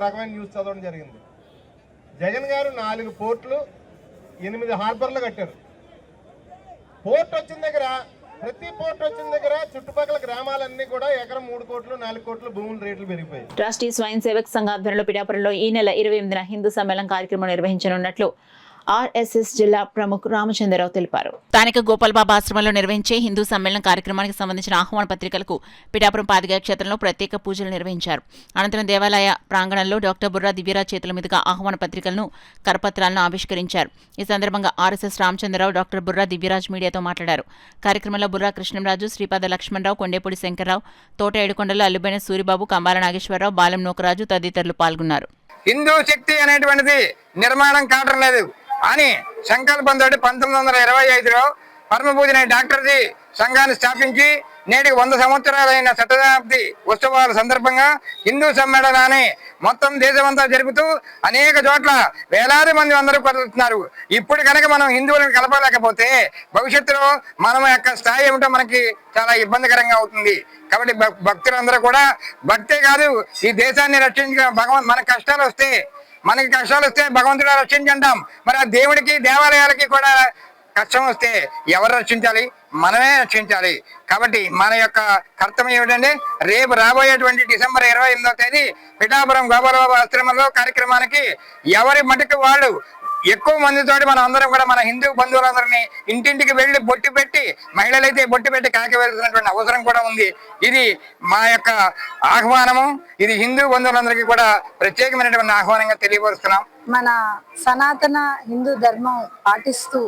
రకమైన న్యూస్ చదవడం జరిగింది. జగన్ గారు 4 పోర్ట్లు 8 హార్బర్లు కట్టారు. పోర్ట్ వచ్చిన దగ్గర, ప్రతి పోర్ట్ వచ్చిన దగ్గర చుట్టుపక్కల గ్రామాలన్నీ కూడా ఎకరం 3 కోట్లు 4 కోట్లు భూముల రేట్లు పెరిగిపోయాయి. ట్రస్టీ స్వయం సేవక్ సంఘ ఆధ్వర్యంలో పిఠాపురంలో ఈ నెల 28న హిందూ సమ్మేళనం కార్యక్రమం నిర్వహించనున్నట్లు ఆర్ఎస్ఎస్ జిల్లా ప్రముఖ్ రామచంద్రరావు తెలిపారు. స్థానిక గోపాల్బాబా ఆశ్రమంలో నిర్వహించే హిందూ సమ్మేళనం కార్యక్రమానికి సంబంధించిన ఆహ్వాన పత్రికలకు పిఠాపురం పాదిగా క్షేత్రంలో ప్రత్యేక పూజలు నిర్వహించారు. అనంతరం దేవాలయ ప్రాంగణంలో డాక్టర్ బుర్రా దివ్యరాజ్ చేతుల మీదుగా ఆహ్వాన పత్రికలను, కరపత్రాలను ఆవిష్కరించారు. ఈ సందర్భంగా ఆర్ఎస్ఎస్ రామచంద్రరావు డాక్టర్ బుర్రా దివ్యరాజ్ మీడియాతో మాట్లాడారు. కార్యక్రమంలో బుర్రా కృష్ణంరాజు, శ్రీపాద లక్ష్మణరావు, కొండేపూడి శంకర్రావు, తోట ఏడుకొండలో అల్లుబైన సూరిబాబు, కంబాల నాగేశ్వరరావు, బాలెం నోకరాజు తదితరులు పాల్గొన్నారు. హిందూ శక్తి అనేటువంటిది నిర్మాణం కావడం లేదు అని సంకల్పంతో 1925లో పరమపూజన డాక్టర్జీ సంఘాన్ని స్థాపించి నేటికి 100 సంవత్సరాలైన శతాబ్ది ఉత్సవాల సందర్భంగా హిందూ సమ్మేళనాన్ని మొత్తం దేశమంతా జరుపుతూ అనేక చోట్ల వేలాది మంది అందరూ కలుగుతున్నారు. ఇప్పుడు కనుక మనం హిందువులను కలపలేకపోతే భవిష్యత్తులో మనం యొక్క స్థాయి ఏమిటో మనకి చాలా ఇబ్బందికరంగా అవుతుంది. కాబట్టి భక్తులందరూ కూడా భక్తే కాదు ఈ దేశాన్ని రక్షించ మనకి కష్టాలు వస్తే భగవంతుడు రక్షించంటాం. మరి ఆ దేవుడికి దేవాలయాలకి కూడా కష్టం వస్తే ఎవరు రక్షించాలి? మనమే రక్షించాలి. కాబట్టి మన యొక్క కర్తవ్యం ఏమిటంటే రేపు రాబోయేటువంటి డిసెంబర్ 28వ తేదీ పిఠాపురం గోపాలబాబు ఆశ్రమంలో కార్యక్రమానికి ఎవరి మటుకు వాళ్ళు ఎక్కువ మందితోటి మనం అందరం కూడా మన హిందూ బంధువులందరినీ ఇంటింటికి వెళ్ళి బొట్టు పెట్టి, మహిళలైతే బొట్టు పెట్టి కాకి వెళ్తున్నటువంటి అవసరం కూడా ఉంది. ఇది మా యొక్క ఆహ్వానము. ఇది హిందూ బంధువులందరికీ కూడా ప్రత్యేకమైనటువంటి ఆహ్వానంగా తెలియపరుస్తున్నాం. మన సనాతన హిందూ ధర్మం పాటిస్తూ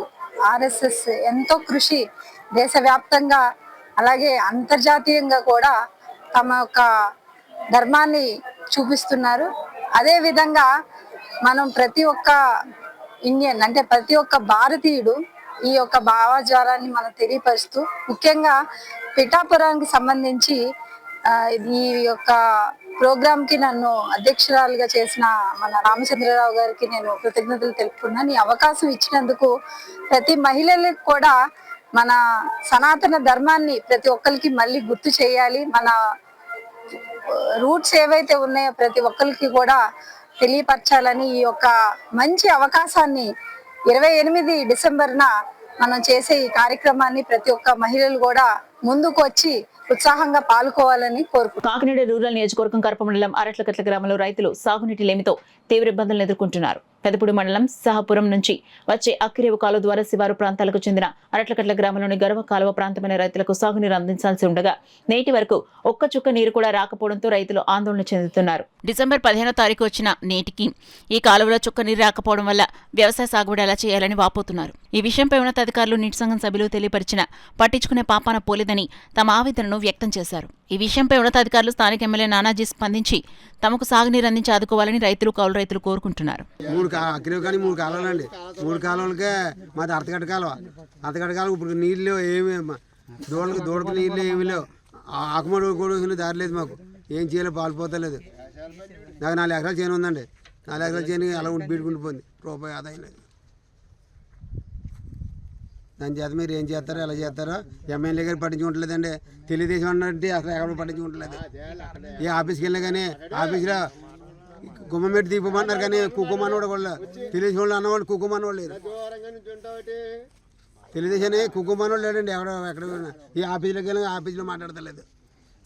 ఆర్ఎస్ఎస్ ఎంతో కృషి దేశవ్యాప్తంగా అలాగే అంతర్జాతీయంగా కూడా తమ యొక్క ధర్మాన్ని చూపిస్తున్నారు. అదే విధంగా మనం ప్రతి ఒక్క ఇండియన్ అంటే ప్రతి ఒక్క భారతీయుడు ఈ యొక్క భావజాలాన్ని మనం తెలియపరుస్తూ, ముఖ్యంగా పిఠాపురానికి సంబంధించి ఈ యొక్క ప్రోగ్రామ్ కి నన్ను అధ్యక్షురాలుగా చేసిన మన రామచంద్రరావు గారికి నేను కృతజ్ఞతలు తెలుపుకున్నాను. ఈ అవకాశం ఇచ్చినందుకు ప్రతి మహిళలకు కూడా మన సనాతన ధర్మాన్ని ప్రతి ఒక్కరికి మళ్ళీ గుర్తు చేయాలి. మన రూట్స్ ఏవైతే ఉన్నాయో ప్రతి ఒక్కరికి కూడా తెలియపరచాలని ఈ యొక్క మంచి అవకాశాన్ని 28 డిసెంబర్న మనం చేసే ఈ కార్యక్రమాన్ని ప్రతి ఒక్క మహిళలు కూడా ముందుకు వచ్చి ఉత్సాహంగా పాల్గొవాలని కోరుకుంటున్నాను. కాకినాడ రూరల్ నియోజకవర్గం కరప మండలం అరట్లకట్ల గ్రామంలో రైతులు సాగునీటి లేమితో తీవ్ర ఇబ్బందులను ఎదుర్కొంటున్నారు. పెదపూడి మండలం సహపురం నుంచి వచ్చే అక్కిరేవు కాలువ ద్వారా శివారు ప్రాంతాలకు చెందిన అరట్లకట్ల గ్రామంలోని గర్వ కాలువ ప్రాంతమైన రైతులకు సాగునీరు అందించాల్సి ఉండగా నేటి వరకు ఒక్క చుక్క నీరు కూడా రాకపోవడంతో రైతులు ఆందోళన చెందుతున్నారు. డిసెంబర్ 15వ తారీఖు వచ్చిన నేటికి ఈ కాలువలో చుక్క నీరు రాకపోవడం వల్ల వ్యవసాయ సాగుబడి ఎలా చేయాలని వాపోతున్నారు. ఈ విషయంపై ఉన్నతాధికారులు నీటి సంఘం సభ్యులు తెలియపరిచిన పట్టించుకునే పాపాన పోలేదని తమ ఆవేదనను వ్యక్తం చేశారు. ఈ విషయంపై ఉన్నతాధికారులు స్థానిక ఎమ్మెల్యే నానాజీ స్పందించి తమకు సాగునీరు అందించి ఆదుకోవాలని రైతులు కౌలు రైతులు కోరుకుంటున్నారు. మూడు కాలువలండి. 3 కాలువలకే మాది అర్ధగడ్డ కాలువ. అర్ధగడ్డ కాలువ ఇప్పుడు నీళ్ళు ఏమి దూడకు నీళ్ళు ఏమి లేవు. ఆకుమడి కూడా దారి లేదు. మాకు ఏం చేయాలో పాల్పోతలేదు. నాకు 4 ఎకరాల చేను ఉందండి. 4 ఎకరాల చేను అలా బీడుకుండిపోయింది. రూపాయి ఆదాయం లేదు. దాని చేత మీరు ఏం చేస్తారో ఎలా చేస్తారో ఎమ్మెల్యే గారు పట్టించుకుంటలేదండి. తెలుగుదేశం అన్నట్టు అసలు ఎక్కడ పట్టించుకుంటలేదు. ఈ ఆఫీస్కి వెళ్ళినా కానీ ఆఫీస్లో గుమ్మమెట్టి దీపమన్నారు కానీ కుక్కుమన్నోడు కూడా తెలుగుదేశం వాళ్ళు అన్నవాళ్ళు కుక్కుమన్నోడు లేరు. తెలుగుదేశాన్ని కుక్కుమన్నోడు లేడండి. ఎక్కడ ఈ ఆఫీస్లోకి వెళ్ళి ఆఫీస్లో మాట్లాడతలేదు.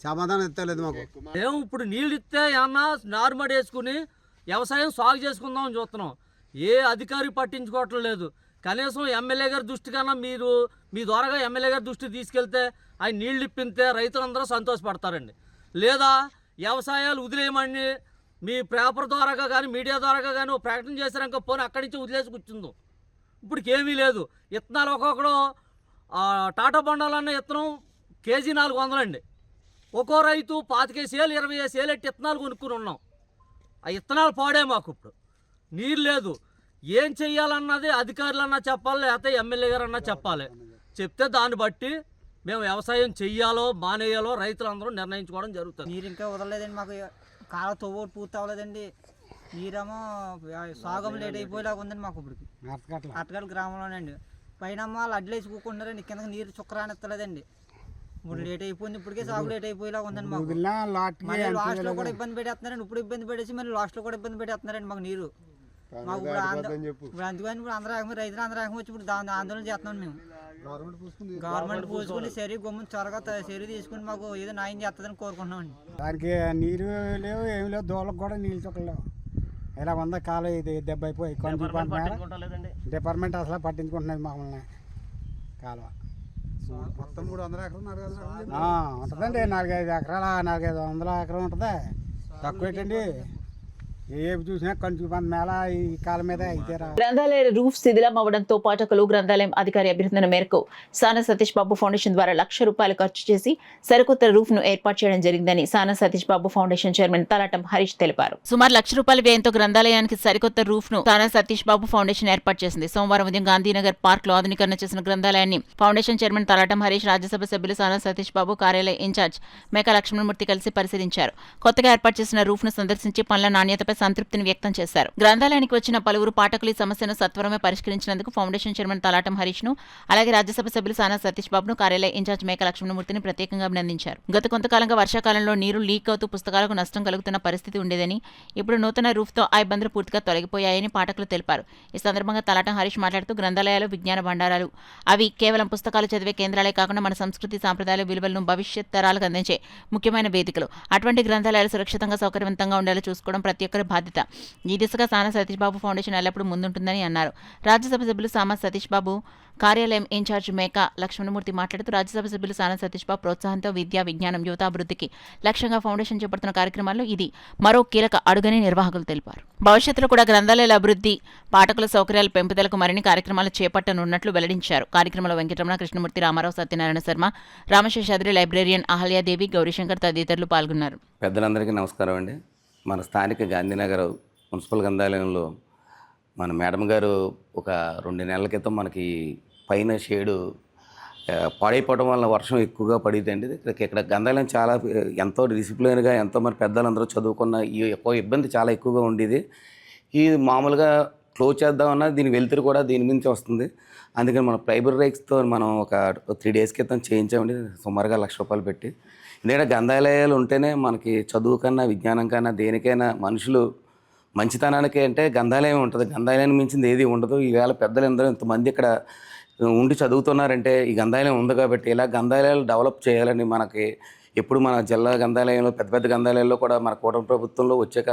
సమాధానం ఇస్తలేదు మాకు. మేము ఇప్పుడు నీళ్ళు ఇస్తే ఏమన్నా నారుమడి వేసుకుని వ్యవసాయం సాగు చేసుకుందామని చూస్తున్నాం. ఏ అధికారి పట్టించుకోవటం లేదు. కనీసం ఎమ్మెల్యే గారి దృష్టి కన్నా మీరు మీ ద్వారాగా ఎమ్మెల్యే గారి దృష్టికి తీసుకెళ్తే ఆయన నీళ్ళు ఇప్పితే రైతులందరూ సంతోషపడతారండి. లేదా వ్యవసాయాలు వదిలేయమని మీ పేపర్ ద్వారాగా కానీ మీడియా ద్వారాగా కానీ ప్రకటన చేశారంక పోనీ అక్కడి నుంచి వదిలేసి కూర్చుందాం. ఇప్పటికి ఏమీ లేదు. విత్తనాలు ఒక్కొక్కడు టాటా బండాలన్న విత్తనం కేజీ 400 అండి. ఒక్కో రైతు 25 సేలు 20 సేలు ఎట్టి విత్తనాలు కొనుక్కుని ఉన్నాం. ఆ విత్తనాలు పాడే మాకు ఇప్పుడు నీరు లేదు. ఏం చెయ్యాలన్నది అధికారులన్నా చెప్పాలి, లేకపోతే ఎమ్మెల్యే గారు అన్నా చెప్పాలి. చెప్తే దాన్ని బట్టి మేము వ్యవసాయం చెయ్యాలో మానేయాలో రైతులందరూ నిర్ణయించుకోవడం జరుగుతుంది. నీరు ఇంకా వదలలేదండి. మాకు కాల తవ్వోడు పూర్తి అవ్వలేదండి. నీరేమో సాగం లేట్ అయిపోయేలాగా ఉందండి మాకు. ఇప్పటికి అట్టగల గ్రామంలోనండి పైన వాళ్ళు అడ్లేసి కూకుంటారండి. కింద నీరు చుక్క రానెత్తలేదండి. ఇప్పుడు లేట్ అయిపోయింది. ఇప్పటికే సాగు లేట్ అయిపోయేలాగా ఉందండి మాకు. మళ్ళీ లాస్ట్లో కూడా ఇబ్బంది పెట్టేస్తున్నారండి. ఇప్పుడు ఇబ్బంది పెట్టేసి మళ్ళీ లాస్ట్లో కూడా ఇబ్బంది పెట్టేస్తున్నారండి మాకు నీరు. మాకు ఇప్పుడు అందుకని ఇప్పుడు అందరూ రైతులు అందరూ వచ్చి ఇప్పుడు దాని ఆందోళన చేస్తున్నాం. మేము గవర్నమెంట్ పూసుకుని సరి గమ్మున త్వరగా సరి తీసుకుని మాకు ఏదో న్యాయం చేస్తుందని కోరుకుంటున్నామండి. దానికి నీరు లేవు, ఏమి లేవు. దోళ్ళకు కూడా నీళ్ళు చుక్కలేవు. ఇలా వంద కాలం ఇది దెబ్బ అయిపోయి డిపార్ట్మెంట్ అసలు పట్టించుకుంటున్నది మమ్మల్ని. కాలువ మొత్తం 300 ఎకరాలు ఉంటుందండి. 4-5 ఎకరాల 400-500 ఎకరం ఉంటుంది. తక్కువ ఏంటండి. ఏమి చూసినా కొంచెం మేళ ఈ కాలం మీద అయితే. గ్రంథాలయ రూఫ్ శిథిలం అవ్వడంతో పాఠకులు గ్రంథాలయం అధికారి అభ్యర్థన మేరకు సానా సతీష్ బాబు ఫౌండేషన్ ద్వారా ₹1,00,000 ఖర్చు చేసి సరికొత్త రూఫ్ ను ఏర్పాటు చేయడం జరిగిందని సానా సతీష్ బాబు ఫౌండేషన్ చైర్మన్ తలాటం హరీష్ తెలిపారు. సుమారు ₹1,00,000 వ్యయంతో గ్రంథాలయానికి సరికొత్త రూఫ్ ను సానా సతీష్ బాబు ఫౌండేషన్ ఏర్పాటు చేసింది. సోమవారం ఉదయం గాంధీనగర్ పార్క్ లో ఆధునీకరణ చేసిన గ్రంథాలయాన్ని ఫౌండేషన్ చైర్మన్ తలాటం హరీష్, రాజ్యసభ సభ్యులు సానా సతీష్ బాబు కార్యాలయ ఇన్ఛార్జ్ మేకా లక్ష్మణమూర్తి కలిసి పరిశీలించారు. కొత్తగా ఏర్పాటు చేసిన రూఫ్ ను సందర్శించి పనుల నాణ్యతపై నిర్వహణపై సంతృప్తిని వ్యక్తం చేశారు. గ్రంథాలయానికి వచ్చిన పలువురు పాఠకులు ఈ సమస్యను సత్వరమే పరిష్కరించినందుకు ఫౌండేషన్ చైర్మన్ తలాటం హరీష్ ను, అలాగే రాజ్యసభ సభ్యులు సానా సతీష్ బాబును, కార్యాలయ ఇన్ఛార్జ్ మేక లక్ష్మణమూర్తిని ప్రత్యేకంగా అభినందించారు. గత కొంతకాలంగా వర్షాకాలంలో నీరు లీక్ అవుతూ పుస్తకాలకు నష్టం కలుగుతున్న పరిస్థితి ఉండేదని, ఇప్పుడు నూతన రూఫ్తో ఆ ఇబ్బందులు పూర్తిగా తొలగిపోయాయని పాఠకులు తెలిపారు. ఈ సందర్భంగా తలాటం హరీష్ మాట్లాడుతూ గ్రంథాలయాలు విజ్ఞాన భండారాలు, అవి కేవలం పుస్తకాలు చదివే కేంద్రాలే కాకుండా మన సంస్కృతి, సాంప్రదాయాల విలువలను భవిష్యత్ తరాలకు అందించే ముఖ్యమైన వేదికలు. అటువంటి గ్రంథాలయాలు సురక్షితంగా, సౌకర్యవంతంగా ఉండేలా చూసుకోవడం ప్రతి ఒక్కరి బాధ్యత. ఈ దిశగా సానా సతీష్ బాబు ఫౌండేషన్ ఎల్లప్పుడూ ముందుంటుందని అన్నారు. రాజ్యసభ సభ్యులు సామా సతీష్ బాబు, కార్యాలయం ఇన్ఛార్జ్ మేక లక్ష్మణమూర్తి మాట్లాడుతూ రాజ్యసభ సభ్యులు సానా సతీష్ బాబు ప్రోత్సాహంతో విద్య, విజ్ఞానం, యువతాభివృద్ధికి లక్ష్యంగా ఫౌండేషన్ చేపడుతున్న కార్యక్రమాల్లో ఇది మరో కీలక అడుగని నిర్వాహకులు తెలిపారు. భవిష్యత్తులో కూడా గ్రంథాలయాల అభివృద్ధి, పాఠకుల సౌకర్యాల పెంపుదలకు మరిన్ని కార్యక్రమాలు చేపట్టనున్నట్లు వెల్లడించారు. కార్యక్రమంలో వెంకటరమణ, కృష్ణమూర్తి, రామారావు, సత్యనారాయణ శర్మ, రామశేషాద్రి, లైబ్రేరియన్ అహల్యాదేవి, గౌరీశంకర్ తదితరులు పాల్గొన్నారు. పెద్దలందరికీ నమస్కారం అండి. మన స్థానిక గాంధీనగర్ మున్సిపల్ గ్రంథాలయంలో మన మేడం గారు ఒక 2 నెలల క్రితం మనకి పైన షేడు పాడైపోవడం వల్ల వర్షం ఎక్కువగా పడిద్దండి. ఇక్కడ గ్రంథాలయం చాలా ఎంతో డిసిప్లిన్గా ఎంతో మంది పెద్దలందరూ చదువుకున్న ఈ ఇబ్బంది చాలా ఎక్కువగా ఉండేది. ఈ మామూలుగా క్లోజ్ చేద్దామన్నా దీని వెలుతురు కూడా దీని నుంచి వస్తుంది. అందుకని మన ఫైబర్ రైక్స్తో మనం ఒక 3 డేస్ క్రితం చేయించామండి, సుమారుగా ₹1,00,000 పెట్టి. ఎందుకంటే గ్రంథాలయాలు ఉంటేనే మనకి చదువు కన్నా, విజ్ఞానం కన్నా, దేనికైనా మనుషులు మంచితనానికి అంటే గ్రంథాలయం ఉంటుంది. గ్రంథాలయాన్ని మించింది ఏది ఉండదు. ఈవేళ పెద్దలందరూ ఇంతమంది ఇక్కడ ఉండి చదువుతున్నారంటే ఈ గ్రంథాలయం ఉంది కాబట్టి ఇలా గ్రంథాలయాలు డెవలప్ చేయాలని మనకి ఎప్పుడు మన జిల్లా గ్రంథాలయంలో పెద్ద పెద్ద గ్రంథాలయాల్లో కూడా మన కూటమి ప్రభుత్వంలో వచ్చాక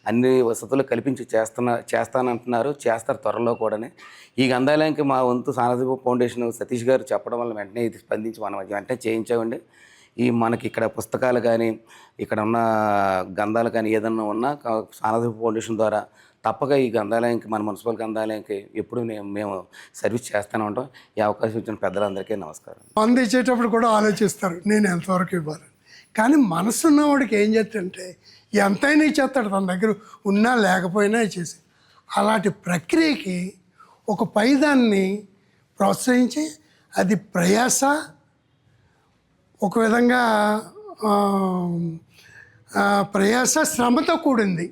అన్ని వసతులు కల్పించి చేస్తానంటున్నారు, చేస్తారు త్వరలో కూడానే. ఈ గ్రంథాలయానికి మా వంతు సానదీప ఫౌండేషన్ సతీష్ గారు చెప్పడం వల్ల వెంటనే ఇది స్పందించి మనం వెంటనే చేయించామండి. ఈ మనకి ఇక్కడ పుస్తకాలు కానీ, ఇక్కడ ఉన్న గ్రంథాలు కానీ ఏదన్నా ఉన్నా సానదీప ఫౌండేషన్ ద్వారా తప్పక ఈ గ్రంథాలయానికి, మన మున్సిపల్ గ్రంథాలయానికి ఎప్పుడు మేము సర్వీస్ చేస్తూనే ఉంటాం. ఈ అవకాశం ఇచ్చిన పెద్దలందరికీ నమస్కారం. మంది ఇచ్చేటప్పుడు కూడా ఆలోచిస్తారు నేను ఎంతవరకు ఇవ్వాలి, కానీ మనసు ఉన్నవాడికి ఏం చేస్తాడంటే ఎంతైనా ఇచ్చేస్తాడు, తన దగ్గర ఉన్నా లేకపోయినా ఇచ్చేసి. అలాంటి ప్రక్రియకి ఒక పైదాన్ని ప్రోత్సహించి అది ప్రయాస, ఒక విధంగా ప్రయాస శ్రమతో కూడింది.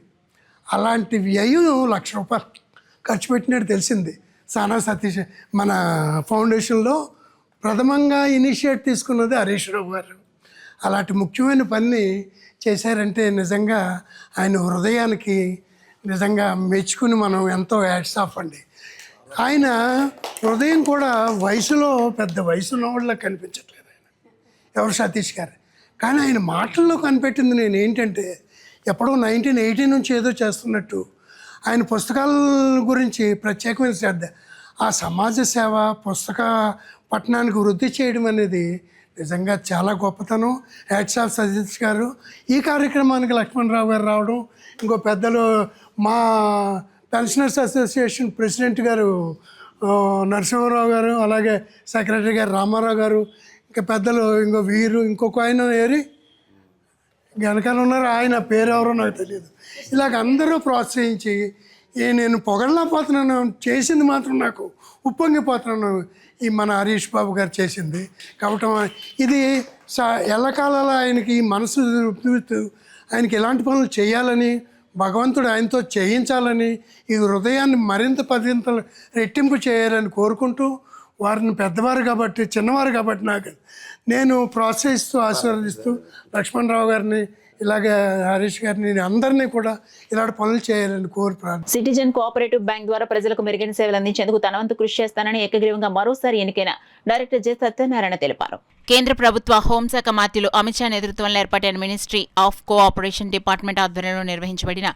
అలాంటి వ్యయం ₹1,00,000 ఖర్చు పెట్టినట్టు తెలిసింది. సానా సతీష్ మన ఫౌండేషన్లో ప్రథమంగా ఇనిషియేట్ తీసుకున్నది హరీష్ రావు గారు. అలాంటి ముఖ్యమైన పని చేశారంటే నిజంగా ఆయన హృదయానికి నిజంగా మెచ్చుకుని మనం ఎంతో హ్యాట్స్ ఆఫ్ అండి. ఆయన హృదయం కూడా వయసులో పెద్ద వయసు ఉన్నవాళ్ళ కనిపించట్లేదు ఎవరు సతీష్ గారు, కానీ ఆయన మాటల్లో కనిపెట్టింది నేను ఏంటంటే ఎప్పుడో 1980 నుంచి ఏదో చేస్తున్నట్టు ఆయన పుస్తకాల గురించి ప్రత్యేకమైన శ్రద్ధ, ఆ సమాజ సేవ, పుస్తక పఠనానికి వృద్ధి చేయడం అనేది నిజంగా చాలా గొప్పతనం. హ్యాట్స్ ఆఫ్ సతీష్ గారు. ఈ కార్యక్రమానికి లక్ష్మణరావు గారు రావడం, ఇంకో పెద్దలు మా పెన్షనర్స్ అసోసియేషన్ ప్రెసిడెంట్ గారు నరసింహారావు గారు, అలాగే సెక్రటరీ గారు రామారావు గారు, ఇంకా పెద్దలు ఇంకో వీరు, ఇంకొక ఆయన ఏరి వెనకాల ఉన్నారు, ఆయన పేరు ఎవరో నాకు తెలియదు. ఇలాగ అందరూ ప్రోత్సహించి నేను పొగడలేకపోతున్నాను, చేసింది మాత్రం నాకు ఉప్పొంగిపోతున్నాను. ఈ మన హరీష్ బాబు గారు చేసింది కాబట్టి ఇది ఎల్లకాలంలో ఆయనకి ఈ మనసు ఆయనకి ఎలాంటి పనులు చేయాలని, భగవంతుడు ఆయనతో చేయించాలని, ఈ హృదయాన్ని మరింత పదింతలు రెట్టింపు చేయాలని కోరుకుంటూ, వారిని పెద్దవారు కాబట్టి, చిన్నవారు కాబట్టి నాకు నేను ప్రోత్సహిస్తూ ఆశీర్వదిస్తూ లక్ష్మణరావు గారిని, ఇలాగే హరీష్ గారిని, అందరినీ కూడా ఇలాంటి పనులు చేయాలని కోరి ప్రార్థన. సిటిజన్ కోఆపరేటివ్ బ్యాంక్ ద్వారా ప్రజలకు మెరుగైన సేవలు అందించేందుకు తన వంతు కృషి చేస్తానని ఏకగ్రీవంగా మరోసారి ఎన్నికైన డైరెక్టర్ జె సత్యనారాయణ తెలిపారు. కేంద్ర ప్రభుత్వ హోంశాఖ మంత్రులు అమిత్ షా నేతృత్వంలో ఏర్పాటైన మినిస్ట్రీ ఆఫ్ కోఆపరేషన్ డిపార్ట్మెంట్ ఆధ్వర్యంలో నిర్వహించబడిన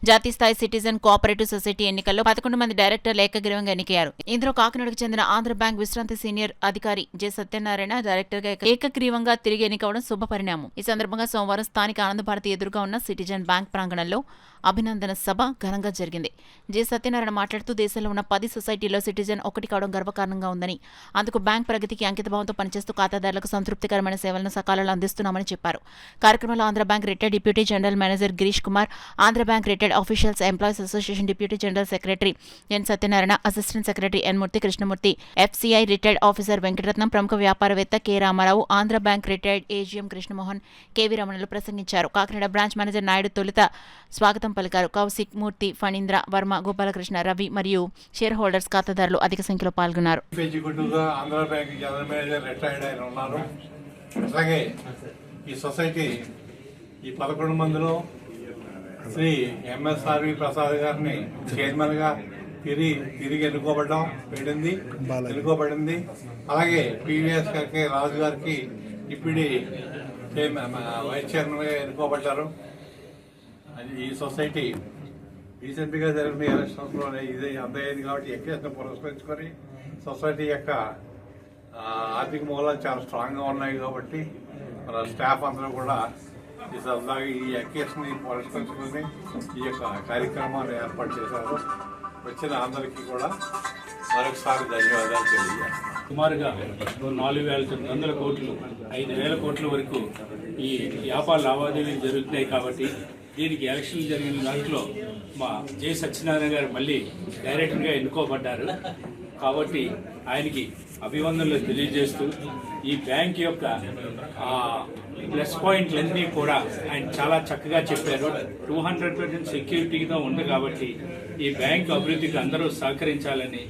జాతీయ స్థాయి సిటిజన్ కోఆపరేటివ్ సొసైటీ ఎన్నికల్లో 11 మంది డైరెక్టర్లు ఏకగ్రీవంగా ఎన్నికయ్యారు. ఇందులో కాకినాడకు చెందిన ఆంధ్ర బ్యాంక్ విశ్రాంతి సీనియర్ అధికారి జె సత్యనారాయణ డైరెక్టర్గా ఏకగ్రీవంగా తిరిగి ఎన్నికవడం శుభపరిణామం. ఈ సందర్భంగా సోమవారం స్థానిక ఆనందభారతి ఎదురుగా ఉన్న సిటిజన్ బ్యాంక్ ప్రాంగణంలో అభినందన సభ ఘనంగా జరిగింది. జె సత్యనారాయణ మాట్లాడుతూ దేశంలో ఉన్న 10 సొసైటీల్లో సిటిజన్ ఒకటి కావడం గర్వకారణంగా ఉందని, అందుకు బ్యాంక్ ప్రగతికి అంకితభావంతో పనిచేస్తూ ఖాతాదారులకు సంతృప్తికరమైన సేవలను సకాలంలో అందిస్తున్నామని చెప్పారు. కార్యక్రమంలో Andhra bank retired deputy general manager Girish Kumar, Andhra bank retired officials employees association deputy general secretary N Satyanarayana, assistant secretary N Murthy Krishnamurthy, FCI retired officer Venkataratnam, ప్రముఖ వ్యాపారవేత్త K Ramarao, Andhra bank retired AGM Krishnamohan, KV రమణలు ప్రసంగించారు. కాకినాడ బ్రాంచ్ మేనేజర్ నాయుడు తొలుత స్వాగతం స్వాగతం పలికారు. కౌశిక్, మూర్తి, ఫణీంద్ర, వర్మ, గోపాలకృష్ణ, రవి మరియు షేర్ హోల్డర్స్ ఖాతాదారులు అధిక సంఖ్యలో పాల్గొన్నారు. Andhra bank general manager retired అయిన ఉన్నారు. అలాగే ఈ సొసైటీ ఈ 11 మందిలో శ్రీ ఎంఎస్ఆర్వి ప్రసాద్ గారిని చైర్మన్గా తిరిగి ఎన్నుకోబడింది. అలాగే పివిఎస్ గారికి, రాజు గారికి ఇప్పుడు వైస్ చైర్మన్గా ఎన్నుకోబడ్డారు. ఈ సొసైటీ రీసెంట్గా జరిగిన ఎలక్షన్స్లో ఇది అందయ్యేది కాబట్టి ఎక్కువ పురస్కరించుకొని సొసైటీ యొక్క ఆర్థిక మూలాలు చాలా స్ట్రాంగ్గా ఉన్నాయి కాబట్టి మన స్టాఫ్ అందరూ కూడా ఈ అకేషన్ని పురస్కరించుకొని ఈ యొక్క కార్యక్రమాన్ని ఏర్పాటు చేశారు. వచ్చిన అందరికీ కూడా మరొకసారి ధన్యవాదాలు తెలియజేస్తాను. సుమారుగా 4,900 కోట్లు 5,000 కోట్ల వరకు ఈ వ్యాపార లావాదేవీలు జరుగుతున్నాయి కాబట్టి దీనికి ఎలక్షన్లు జరిగిన దాంట్లో మా జె సత్యనారాయణ గారు మళ్ళీ డైరెక్టర్గా ఎన్నుకోబడ్డారు. కాబట్టి ఆయనకి అభివందనలు తెలియజేస్తూ ఈ బ్యాంక్ యొక్క ప్లస్ పాయింట్లన్నీ కూడా ఆయన చాలా చక్కగా చెప్పారు. 200% సెక్యూరిటీగా ఉంది కాబట్టి ఈ బ్యాంక్ అభివృద్ధికి అందరూ సహకరించాలని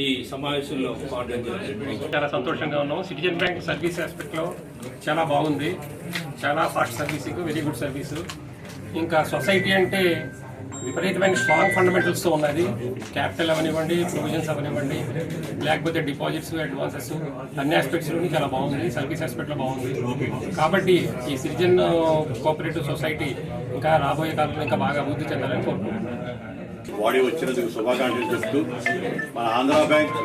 ఈ సమావేశంలో కోరడం జరిగింది. చాలా సంతోషంగా ఉన్నాం. సిటిజన్ బ్యాంక్ సర్వీస్ ఆస్పెక్ట్లో చాలా బాగుంది. చాలా fast servicing, very good service. ఇంకా సొసైటీ అంటే విపరీతమైన స్ట్రాంగ్ ఫండమెంటల్స్తో ఉన్నది. క్యాపిటల్ అవనివ్వండి, ప్రొవిజన్స్ అవనివ్వండి, లేకపోతే డిపాజిట్స్, అడ్వాన్సెస్ అన్ని ఆస్పెక్ట్స్లోని చాలా బాగుంది. సర్వీస్ ఆస్పెక్ట్లో బాగుంది. కాబట్టి ఈ సిటిజన్ కోఆపరేటివ్ సొసైటీ ఇంకా రాబోయే కాలంలో ఇంకా బాగా అభివృద్ధి చెందాలని కోరుకుంటున్నాను. బాడీ వచ్చినందుకు శుభాకాంక్షలు చెప్తూ మన Andhra bank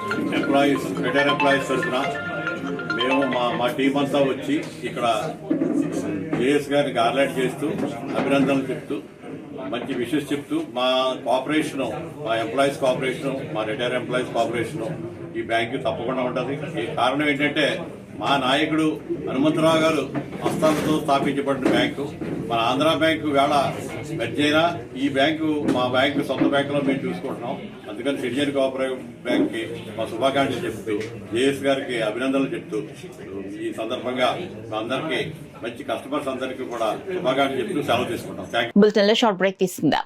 employees, retire employees తరఫున మేము మా టీం అంతా వచ్చి ఇక్కడ జేఎస్ గారిని గార్లైట్ చేస్తూ అభినందనలు చెప్తూ మంచి విషెస్ చెప్తూ మా కోఆపరేషను, మా ఎంప్లాయీస్ కోఆపరేషను, మా రిటైర్ ఎంప్లాయీస్ కోఆపరేషను ఈ బ్యాంకు తప్పకుండా ఉంటుంది. ఈ కారణం ఏంటంటే మా నాయకుడు హనుమంతరావు గారు హస్తాలతో స్థాపించబడిన బ్యాంకు మన ఆంధ్ర బ్యాంకు వేళ మెర్జైనా ఈ బ్యాంకు మా బ్యాంకు సొంత బ్యాంకులో మేము చూసుకుంటున్నాం. అందుకని సిటిజన్ కోఆపరేటివ్ బ్యాంక్కి మా శుభాకాంక్షలు చెప్తూ జేఎస్ గారికి అభినందనలు చెప్తూ ఈ సందర్భంగా మా అందరికీ మంచి కస్టమర్స్ అందరికీ కూడా శుభాకాంక్షలు చెప్తూ సెలవు తీసుకుంటాం. బులెటిన్లో షార్ట్ బ్రేక్ తీసుకుందాం.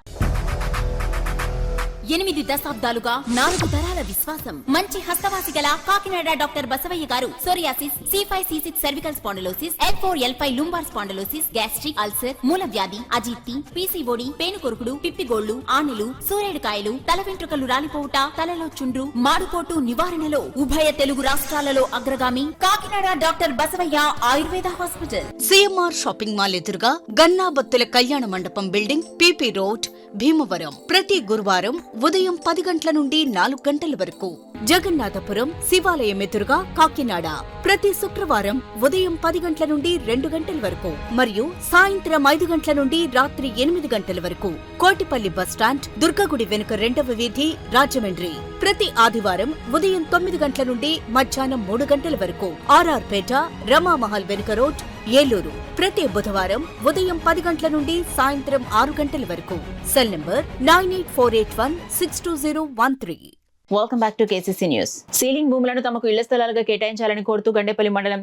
8 దశాబ్దాలుగా 4 తరాల విశ్వాసం. మంచి హస్తవాసి గల కాకినాడ డాక్టర్ బసవయ్య గారు psoriasis, C5, C6 cervical spondylosis, L4, L5 lumbar spondylosis, gastric ulcer, మూల వ్యాధి, అజీర్తి, పీసీఓడి, పేనుకొరుకుడు, పిప్పిగోళ్లు, ఆనెలు, సూరేడుకాయలు, తల వెంట్రుకలు రాలిపోవుట, తలలో చుండ్రు, మాడుకోటు నివారణలో ఉభయ తెలుగు రాష్ట్రాలలో అగ్రగామి Kakinada doctor Basavayya Ayurveda hospital. CMR shopping mall ఎదురుగా గన్నాబత్తుల కళ్యాణ మండపం బిల్డింగ్, పీపీ రోడ్, భీమవరం. ప్రతి గురువారం ఉదయం 10 గంటల నుండి 4 గంటల వరకు. జగన్నాథపురం శివాలయం ఎదురుగా కాకినాడ ప్రతి శుక్రవారం ఉదయం 10 గంటల నుండి 2 గంటల వరకు మరియు సాయంత్రం 5 గంటల నుండి రాత్రి 8 గంటల వరకు. కోటిపల్లి బస్టాండ్, దుర్గగుడి వెనుక 2వ వీధి, రాజమండ్రి ప్రతి ఆదివారం ఉదయం 9 గంటల నుండి మధ్యాహ్నం 3 గంటల వరకు. ఆర్ఆర్ పేట, రమామహల్ వెనుక రోడ్, ఏలూరు ప్రతి బుధవారం ఉదయం 10 గంటల నుండి సాయంత్రం 6 గంటల వరకు. Cell number 9848162013. Welcome back to KCC news. Ceiling భూములను తమకు ఇళ్ల స్థలాలుగా కేటాయించాలని కోరుతూ గండేపల్లి మండలం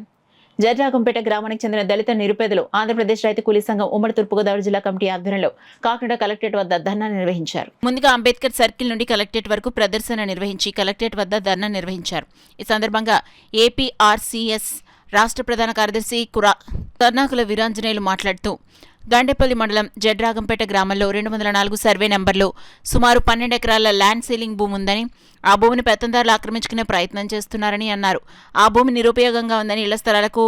జడ్రాగంపేట గ్రామానికి చెందిన దళిత నిరుపేదలు ఆంధ్రప్రదేశ్ రైతు కూలీ సంఘం ఉమ్మడి తూర్పుగోదావరి జిల్లా కమిటీ ఆధ్వర్యంలో కాకినాడ కలెక్టరేట్ వద్ద ధర్నా నిర్వహించారు. ముందుగా అంబేద్కర్ సర్కిల్ నుండి కలెక్టరేట్ వరకు ప్రదర్శన నిర్వహించి కలెక్టరేట్ వద్ద ధర్నా నిర్వహించారు. ఈ సందర్భంగా ఏపీఆర్సీఎస్ రాష్ట్ర ప్రధాన కార్యదర్శి కర్ణాకుల వీరాంజనేయులు మాట్లాడుతూ గండేపల్లి మండలం జడ్రాగంపేట గ్రామంలో 204 సర్వే నెంబర్లో సుమారు 12 ఎకరాల ల్యాండ్ సీలింగ్ భూమి ఉందని, ఆ భూమిని పెత్తందారులు ఆక్రమించుకునే ప్రయత్నం చేస్తున్నారని అన్నారు. ఆ భూమి నిరుపయోగంగా ఉందని, ఇళ్ల స్థలాలకు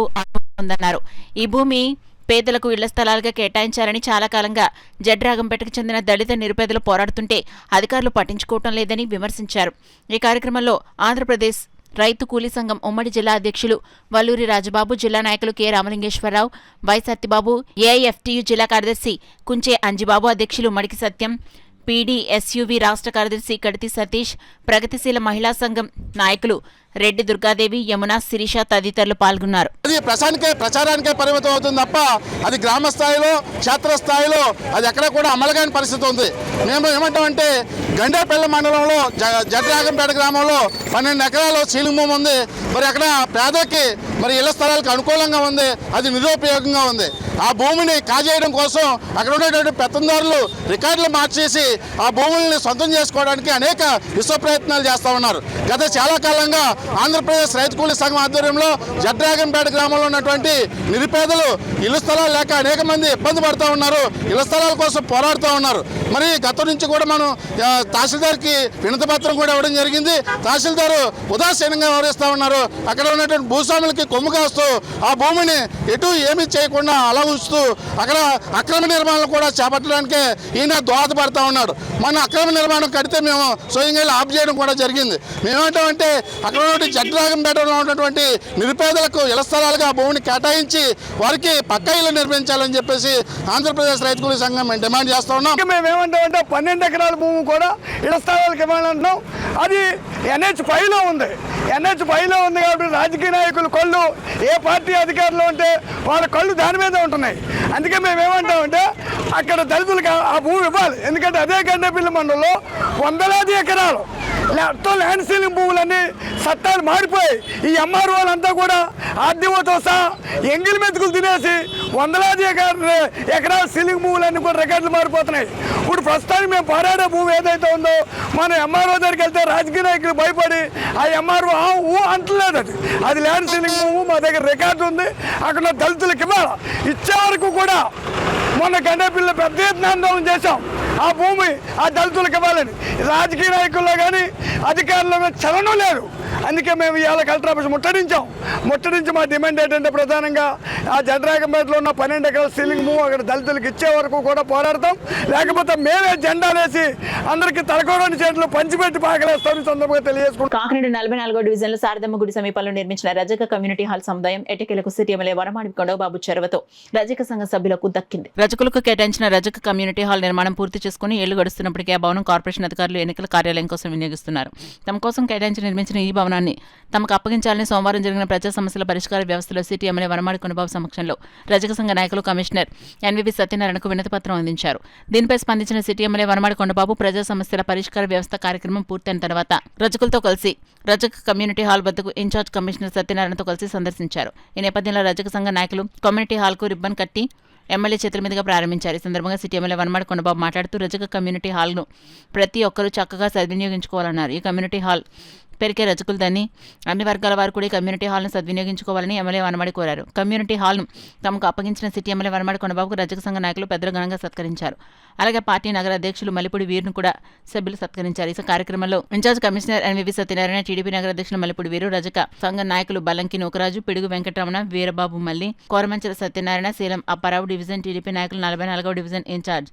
ఉందన్నారు. ఈ భూమి పేదలకు ఇళ్ల స్థలాలుగా కేటాయించారని చాలా కాలంగా జడ్రాగంపేటకు చెందిన దళిత నిరుపేదలు పోరాడుతుంటే అధికారులు పట్టించుకోవటం లేదని విమర్శించారు. ఈ కార్యక్రమంలో ఆంధ్రప్రదేశ్ రైతు కూలీ సంఘం ఉమ్మడి జిల్లా అధ్యక్షులు వల్లూరి రాజబాబు, జిల్లా నాయకులు కె రామలింగేశ్వరరావు, వై సత్యబాబు, ఏఐఎఫ్టీయు జిల్లా కార్యదర్శి కుంచే అంజిబాబు, అధ్యక్షులు మడికి సత్యం, పీడీఎస్యూవి రాష్ట్ర కార్యదర్శి కడితి సతీష్, ప్రగతిశీల మహిళా సంఘం నాయకులు రెడ్డి దుర్గాదేవి, యమున, శిరీష తదితరులు పాల్గొన్నారు. అది ప్రచారానికే పరిమితం అవుతుంది తప్ప అది గ్రామ స్థాయిలో, క్షేత్రస్థాయిలో అది ఎక్కడ కూడా అమలు కాని పరిస్థితి ఉంది. మేము ఏమంటామంటే గండేపల్లి మండలంలో జడ్రాగంపేట గ్రామంలో 12 ఎకరాలు సీలింగ్ భూమి ఉంది. మరి అక్కడ పేదకి మరి ఇళ్ల స్థలాలకు అనుకూలంగా ఉంది, అది నిరుపయోగంగా ఉంది. ఆ భూమిని కాజేయడం కోసం అక్కడ ఉండేటువంటి పెత్తందారులు రికార్డులు మార్చేసి ఆ భూముల్ని సొంతం చేసుకోవడానికి అనేక విశ్వ ప్రయత్నాలు చేస్తూ ఉన్నారు. గత చాలా కాలంగా ఆంధ్రప్రదేశ్ రైతు కూలీ సంఘం ఆధ్వర్యంలో జడ్రాగంపేట గ్రామంలో ఉన్నటువంటి నిరుపేదలు ఇళ్ల స్థలాలు లేక అనేక మంది ఇబ్బంది పడుతూ ఉన్నారు, ఇళ్ల స్థలాల కోసం పోరాడుతూ ఉన్నారు. మరి గతం నుంచి కూడా మనం తహసీల్దార్కి వినతి పత్రం కూడా ఇవ్వడం జరిగింది. తహసీల్దారు ఉదాసీనంగా వ్యవహరిస్తూ ఉన్నారు. అక్కడ ఉన్నటువంటి భూస్వాములకి కొమ్ము కాస్తూ ఆ భూమిని ఎటు ఏమీ చేయకుండా అలా ఉంచుతూ అక్కడ అక్రమ నిర్మాణాలు కూడా చేపట్టడానికే ఈయన దోహదపడతా ఉన్నాడు. మన అక్రమ నిర్మాణం కడితే మేము స్వయంగా ఆఫ్ చేయడం కూడా జరిగింది. మేమేమంటామంటే అక్కడ ఉన్నటువంటి జడ్రాగంపేటలో ఉన్నటువంటి నిరుపేదలకు ఇళ్ల స్థలాలుగా భూమిని కేటాయించి వారికి పక్కా ఇల్లు నిర్మించాలని చెప్పేసి ఆంధ్రప్రదేశ్ రైతు కూలీ సంఘం మేము డిమాండ్ చేస్తూ ఉన్నాం. మేమేమంటామంటే 12 ఎకరాల భూమి కూడా ఇళ్ల స్థలాలకు ఇవ్వాలంటున్నాం. అది NH5లో ఉంది. NH5లో ఉంది కాబట్టి రాజకీయ నాయకుల కళ్ళు ఏ పార్టీ అధికారంలో ఉంటే వాళ్ళ కళ్ళు దాని మీద ఉంటున్నాయి. అందుకే మేమేమంటామంటే అక్కడ దళితులకు ఆ భూమి ఇవ్వాలి. ఎందుకంటే అదే గండేపల్లి మండలంలో వందలాది ఎకరాలు ల్యాండ్ సీలింగ్ భూములన్నీ చట్టాలు మారిపోయి ఈ MROలంతా కూడా ఆర్డీఓతో సహా ఎంగిలి మెతుకులు తినేసి వందలాది ఎకరాల సీలింగ్ భూములన్నీ కూడా రికార్డులు మారిపోతున్నాయి. ఇప్పుడు ప్రస్తుతానికి మేము పోరాడే భూమి ఏదైతే ఉందో మనం MRO దగ్గరికి వెళ్తే రాజకీయ నాయకులు భయపడి ఆ MRO అంటలేదు. అది ల్యాండ్ సీలింగ్ భూమి మా దగ్గర రికార్డు ఉంది, అక్కడ దళితులకు ఇవ్వాలి. ఇచ్చే వరకు కూడా మొన్న గండేపల్లిలో పెద్ద ఎత్తున ఆందోళన చేశాం. ఆ భూమి ఆ దళితులకు ఇవ్వాలని రాజకీయ నాయకుల్లో కానీ అధికారుల్లో కానీ చలనం లేదు. అందుకే మేము ఇవాళ కలెక్టర్ ఆఫీస్ ముట్టడించి మా డిమాండ్ ఏంటంటే ప్రధానంగా ఆ జడ్రాగంపేటలో ఉన్న 12 ఎకరాల సీలింగ్ భూమి అక్కడ దళితులకు ఇచ్చే వరకు కూడా పోరాడతాం. లేకపోతే మేమే జెండా వేసి అందరికీ తలకోడని చేతులు పంచిపెట్టి పాకలేస్తాం. ఈ సందర్భంగా తెలియజేసుకుంటాం. కాకినాడ 44వ డివిజన్లో శారదమ్మ గుడి సమీపంలో నిర్మించిన రజక కమ్యూనిటీ హాల్ సముదాయం ఎటకేలకు సిటీ ఎమ్మెల్యే వరమాడి కొండబాబు చొరవతో రజక సంఘ సభ్యులకు దక్కింది. రజకులకు కేటాయించిన రజక కమ్యూనిటీ హాల్ నిర్మాణం పూర్తి చేసుకుని ఏళ్లు గడుస్తున్నప్పటికీ ఆ భవనం కార్పొరేషన్ అధికారులు ఎన్నికల కార్యాలయం కోసం వినియోగిస్తున్నారు. తమ కోసం కేటాయించి నిర్మించిన ఈ భవనాన్ని తమకు అప్పగించాలని సోమవారం జరిగిన ప్రజా సమస్యల పరిష్కార వ్యవస్థలో సిటీ ఎమ్మెల్యే వరమాడి కొండబాబు సమక్షంలో రజక సంఘ నాయకులు కమిషనర్ NVV సత్యనారాయణకు వినతి పత్రం అందించారు. దీనిపై స్పందించిన సిటీ ఎమ్మెల్యే వరమాడి కొండబాబు ప్రజా సమస్యల పరిష్కార వ్యవస్థ కార్యక్రమం పూర్తయిన తర్వాత రజకులతో కలిసి రజక కమ్యూనిటీ హాల్ వద్దకు ఇన్ఛార్జ్ కమిషనర్ సత్యనారాయణతో కలిసి సందర్శించారు. ఈ నేపథ్యంలో రజక సంఘ నాయకులు కమ్యూనిటీ హాల్కు రిబ్బన్ కట్టి ఎమ్మెల్యే చేతుల మీదుగా ప్రారంభించారు. ఈ సందర్భంగా సిటీ ఎమ్మెల్యే వనమాడి కొండబాబు మాట్లాడుతూ రజక కమ్యూనిటీ హాల్ను ప్రతి ఒక్కరూ చక్కగా సద్వినియోగించుకోవాలన్నారు. ఈ కమ్యూనిటీ హాల్ పెరికే రజకులదని అన్ని వర్గాల వారు కూడా ఈ కమ్యూనిటీ హాల్ను సద్వినియోగించుకోవాలని ఎమ్మెల్యే వనమాడి కోరారు. కమ్యూనిటీ హాల్ను తమకు అప్పగించిన సిటీ ఎమ్మెల్యే వనమాడి కొండబాబుకు రజక సంఘ నాయకులు పెద్దలు ఘనంగా సత్కరించారు. అలాగే పార్టీ నగర అధ్యక్షులు మల్లిపూడి వీరును కూడా సభ్యులు సత్కరించారు. ఈ కార్యక్రమంలో in-charge commissioner NVV Satyanarayana, TDP నగర అధ్యక్షులు మల్లిపూడి వీరు, రజక సంఘ నాయకులు బల్లంకి నూకరాజు, పిడుగు వెంకటరమణ, వీరబాబు మల్లి, కోరమంచల సత్యనారాయణ, శీలం అప్పారావు, డివిజన్ టీడీపీ నాయకులు 44వ division incharge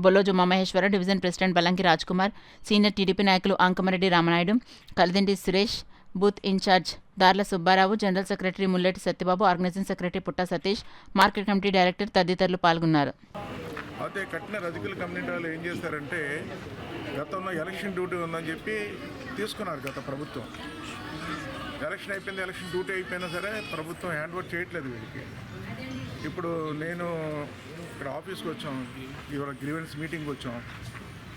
Bolloju Umamaheswara, division president Ballanki Rajkumar, senior TDP నాయకులు Ankamreddy Ramanaidu, Kalidindi Suresh, booth incharge Darla Subbarao, general secretary Mulleti Satyababu, organising secretary Putta Satish, market committee director తదితరులు పాల్గొన్నారు. అయితే కట్టిన రజకుల కమ్యూనిటీ వాళ్ళు ఏం చేస్తారంటే గతంలో ఎలక్షన్ డ్యూటీ ఉందని చెప్పి తీసుకున్నారు గత ప్రభుత్వం. ఎలక్షన్ అయిపోయింది, ఎలక్షన్ డ్యూటీ అయిపోయినా సరే ప్రభుత్వం హ్యాండ్ ఓవర్ చేయట్లేదు వీళ్ళకి. ఇప్పుడు నేను ఇక్కడ ఆఫీస్కి వచ్చాం, ఇవాళ గ్రీవెన్స్ మీటింగ్కి వచ్చాం.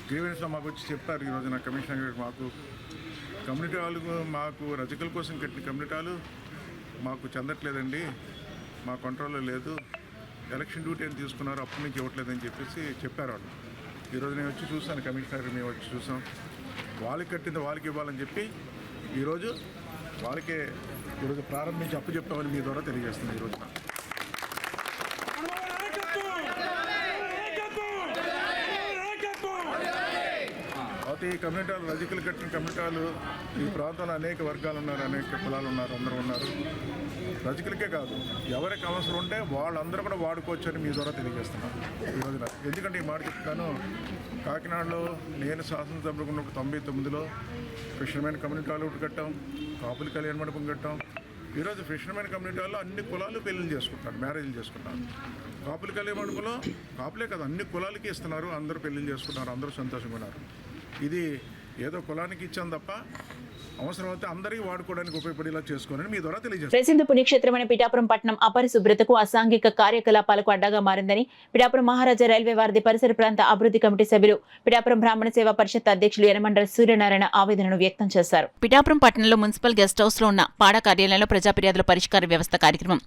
గ్రీవెన్స్లో మాకు వచ్చి చెప్పారు ఈరోజు నా కమిషనర్ గారు, మాకు కమ్యూనిటీ వాళ్ళు మాకు రజకుల కోసం కట్టిన కమ్యూనిటీ వాళ్ళు మాకు చెందట్లేదండి, మా కంట్రోల్లో లేదు, ఎలక్షన్ డ్యూటీ అని తీసుకున్నారు, అప్పటి నుంచి ఇవ్వట్లేదని చెప్పేసి చెప్పారు వాళ్ళు. ఈరోజు నేను వచ్చి చూసాను, కమిషనర్ మేము వచ్చి చూసాం, వాళ్ళకి కట్టింది వాళ్ళకి ఇవ్వాలని చెప్పి ఈరోజు వాళ్ళకే ఈరోజు ప్రారంభించి అప్పు చెప్తామని మీ ద్వారా తెలియజేస్తున్నాను. ఈరోజు అయితే ఈ కమ్యూనిటీలు రజకులు కట్టిన కమ్యూనిటీలు ఈ ప్రాంతంలో అనేక వర్గాలు ఉన్నారు, అనేక కులాలు ఉన్నారు, అందరూ ఉన్నారు. రజకులకే కాదు, ఎవరికి అవసరం ఉంటే వాళ్ళందరూ కూడా వాడుకోవచ్చని మీ ద్వారా తెలియజేస్తున్నాను ఈ రోజున. ఎందుకంటే ఈ మాట చెప్తాను, కాకినాడలో నేను శాసనసభ్యులకు ఉన్నప్పుడు 99లో ఫిషర్మెన్ కమ్యూనిటీ హాల్ ఒకటి కట్టాం, కాపుల కళ్యాణ మండపం కట్టాం. ఈరోజు ఫిషర్మెన్ కమ్యూనిటీ హాల్లో అన్ని కులాలు పెళ్ళిళ్ళు చేసుకుంటారు, మ్యారేజ్లు చేసుకుంటారు. కాపుల కళ్యాణ మండపంలో కాపులే కాదు అన్ని కులాలకి ఇస్తున్నారు, అందరూ పెళ్ళిళ్ళు చేసుకుంటున్నారు, అందరూ సంతోషంగా ఉన్నారు. ఇది ఏదో కులానికి ఇచ్చాం తప్ప అవసరమైతే అందరికీ వాడుకోవడానికి ఉపయోగపడేలా చేసుకోవాలని మీ ద్వారా తెలియజేస్తాను. ప్రసిద్ధ పుణ్యక్షేత్రమైన పిఠాపురం పట్టణం అపరిశుభ్రతకు అసాంఘిక కార్యకలాపాలకు అడ్డాగా మారిందని పిఠాపురం మహారాజా రైల్వే వారధి పరిసర ప్రాంత అభివృద్ధి కమిటీ సభ్యులు పిఠాపురం బ్రాహ్మణ సేవా పరిషత్ అధ్యక్షులు యనమండ్ర సూర్యనారాయణ ఆవేదనను వ్యక్తం చేశారు. పిఠాపురం పట్టణంలో మున్సిపల్ గెస్ట్ హౌస్ లో ఉన్న పాడా కార్యాలయంలో ప్రజా ఫిర్యాదుల పరిష్కార వ్యవస్థ కార్యక్రమం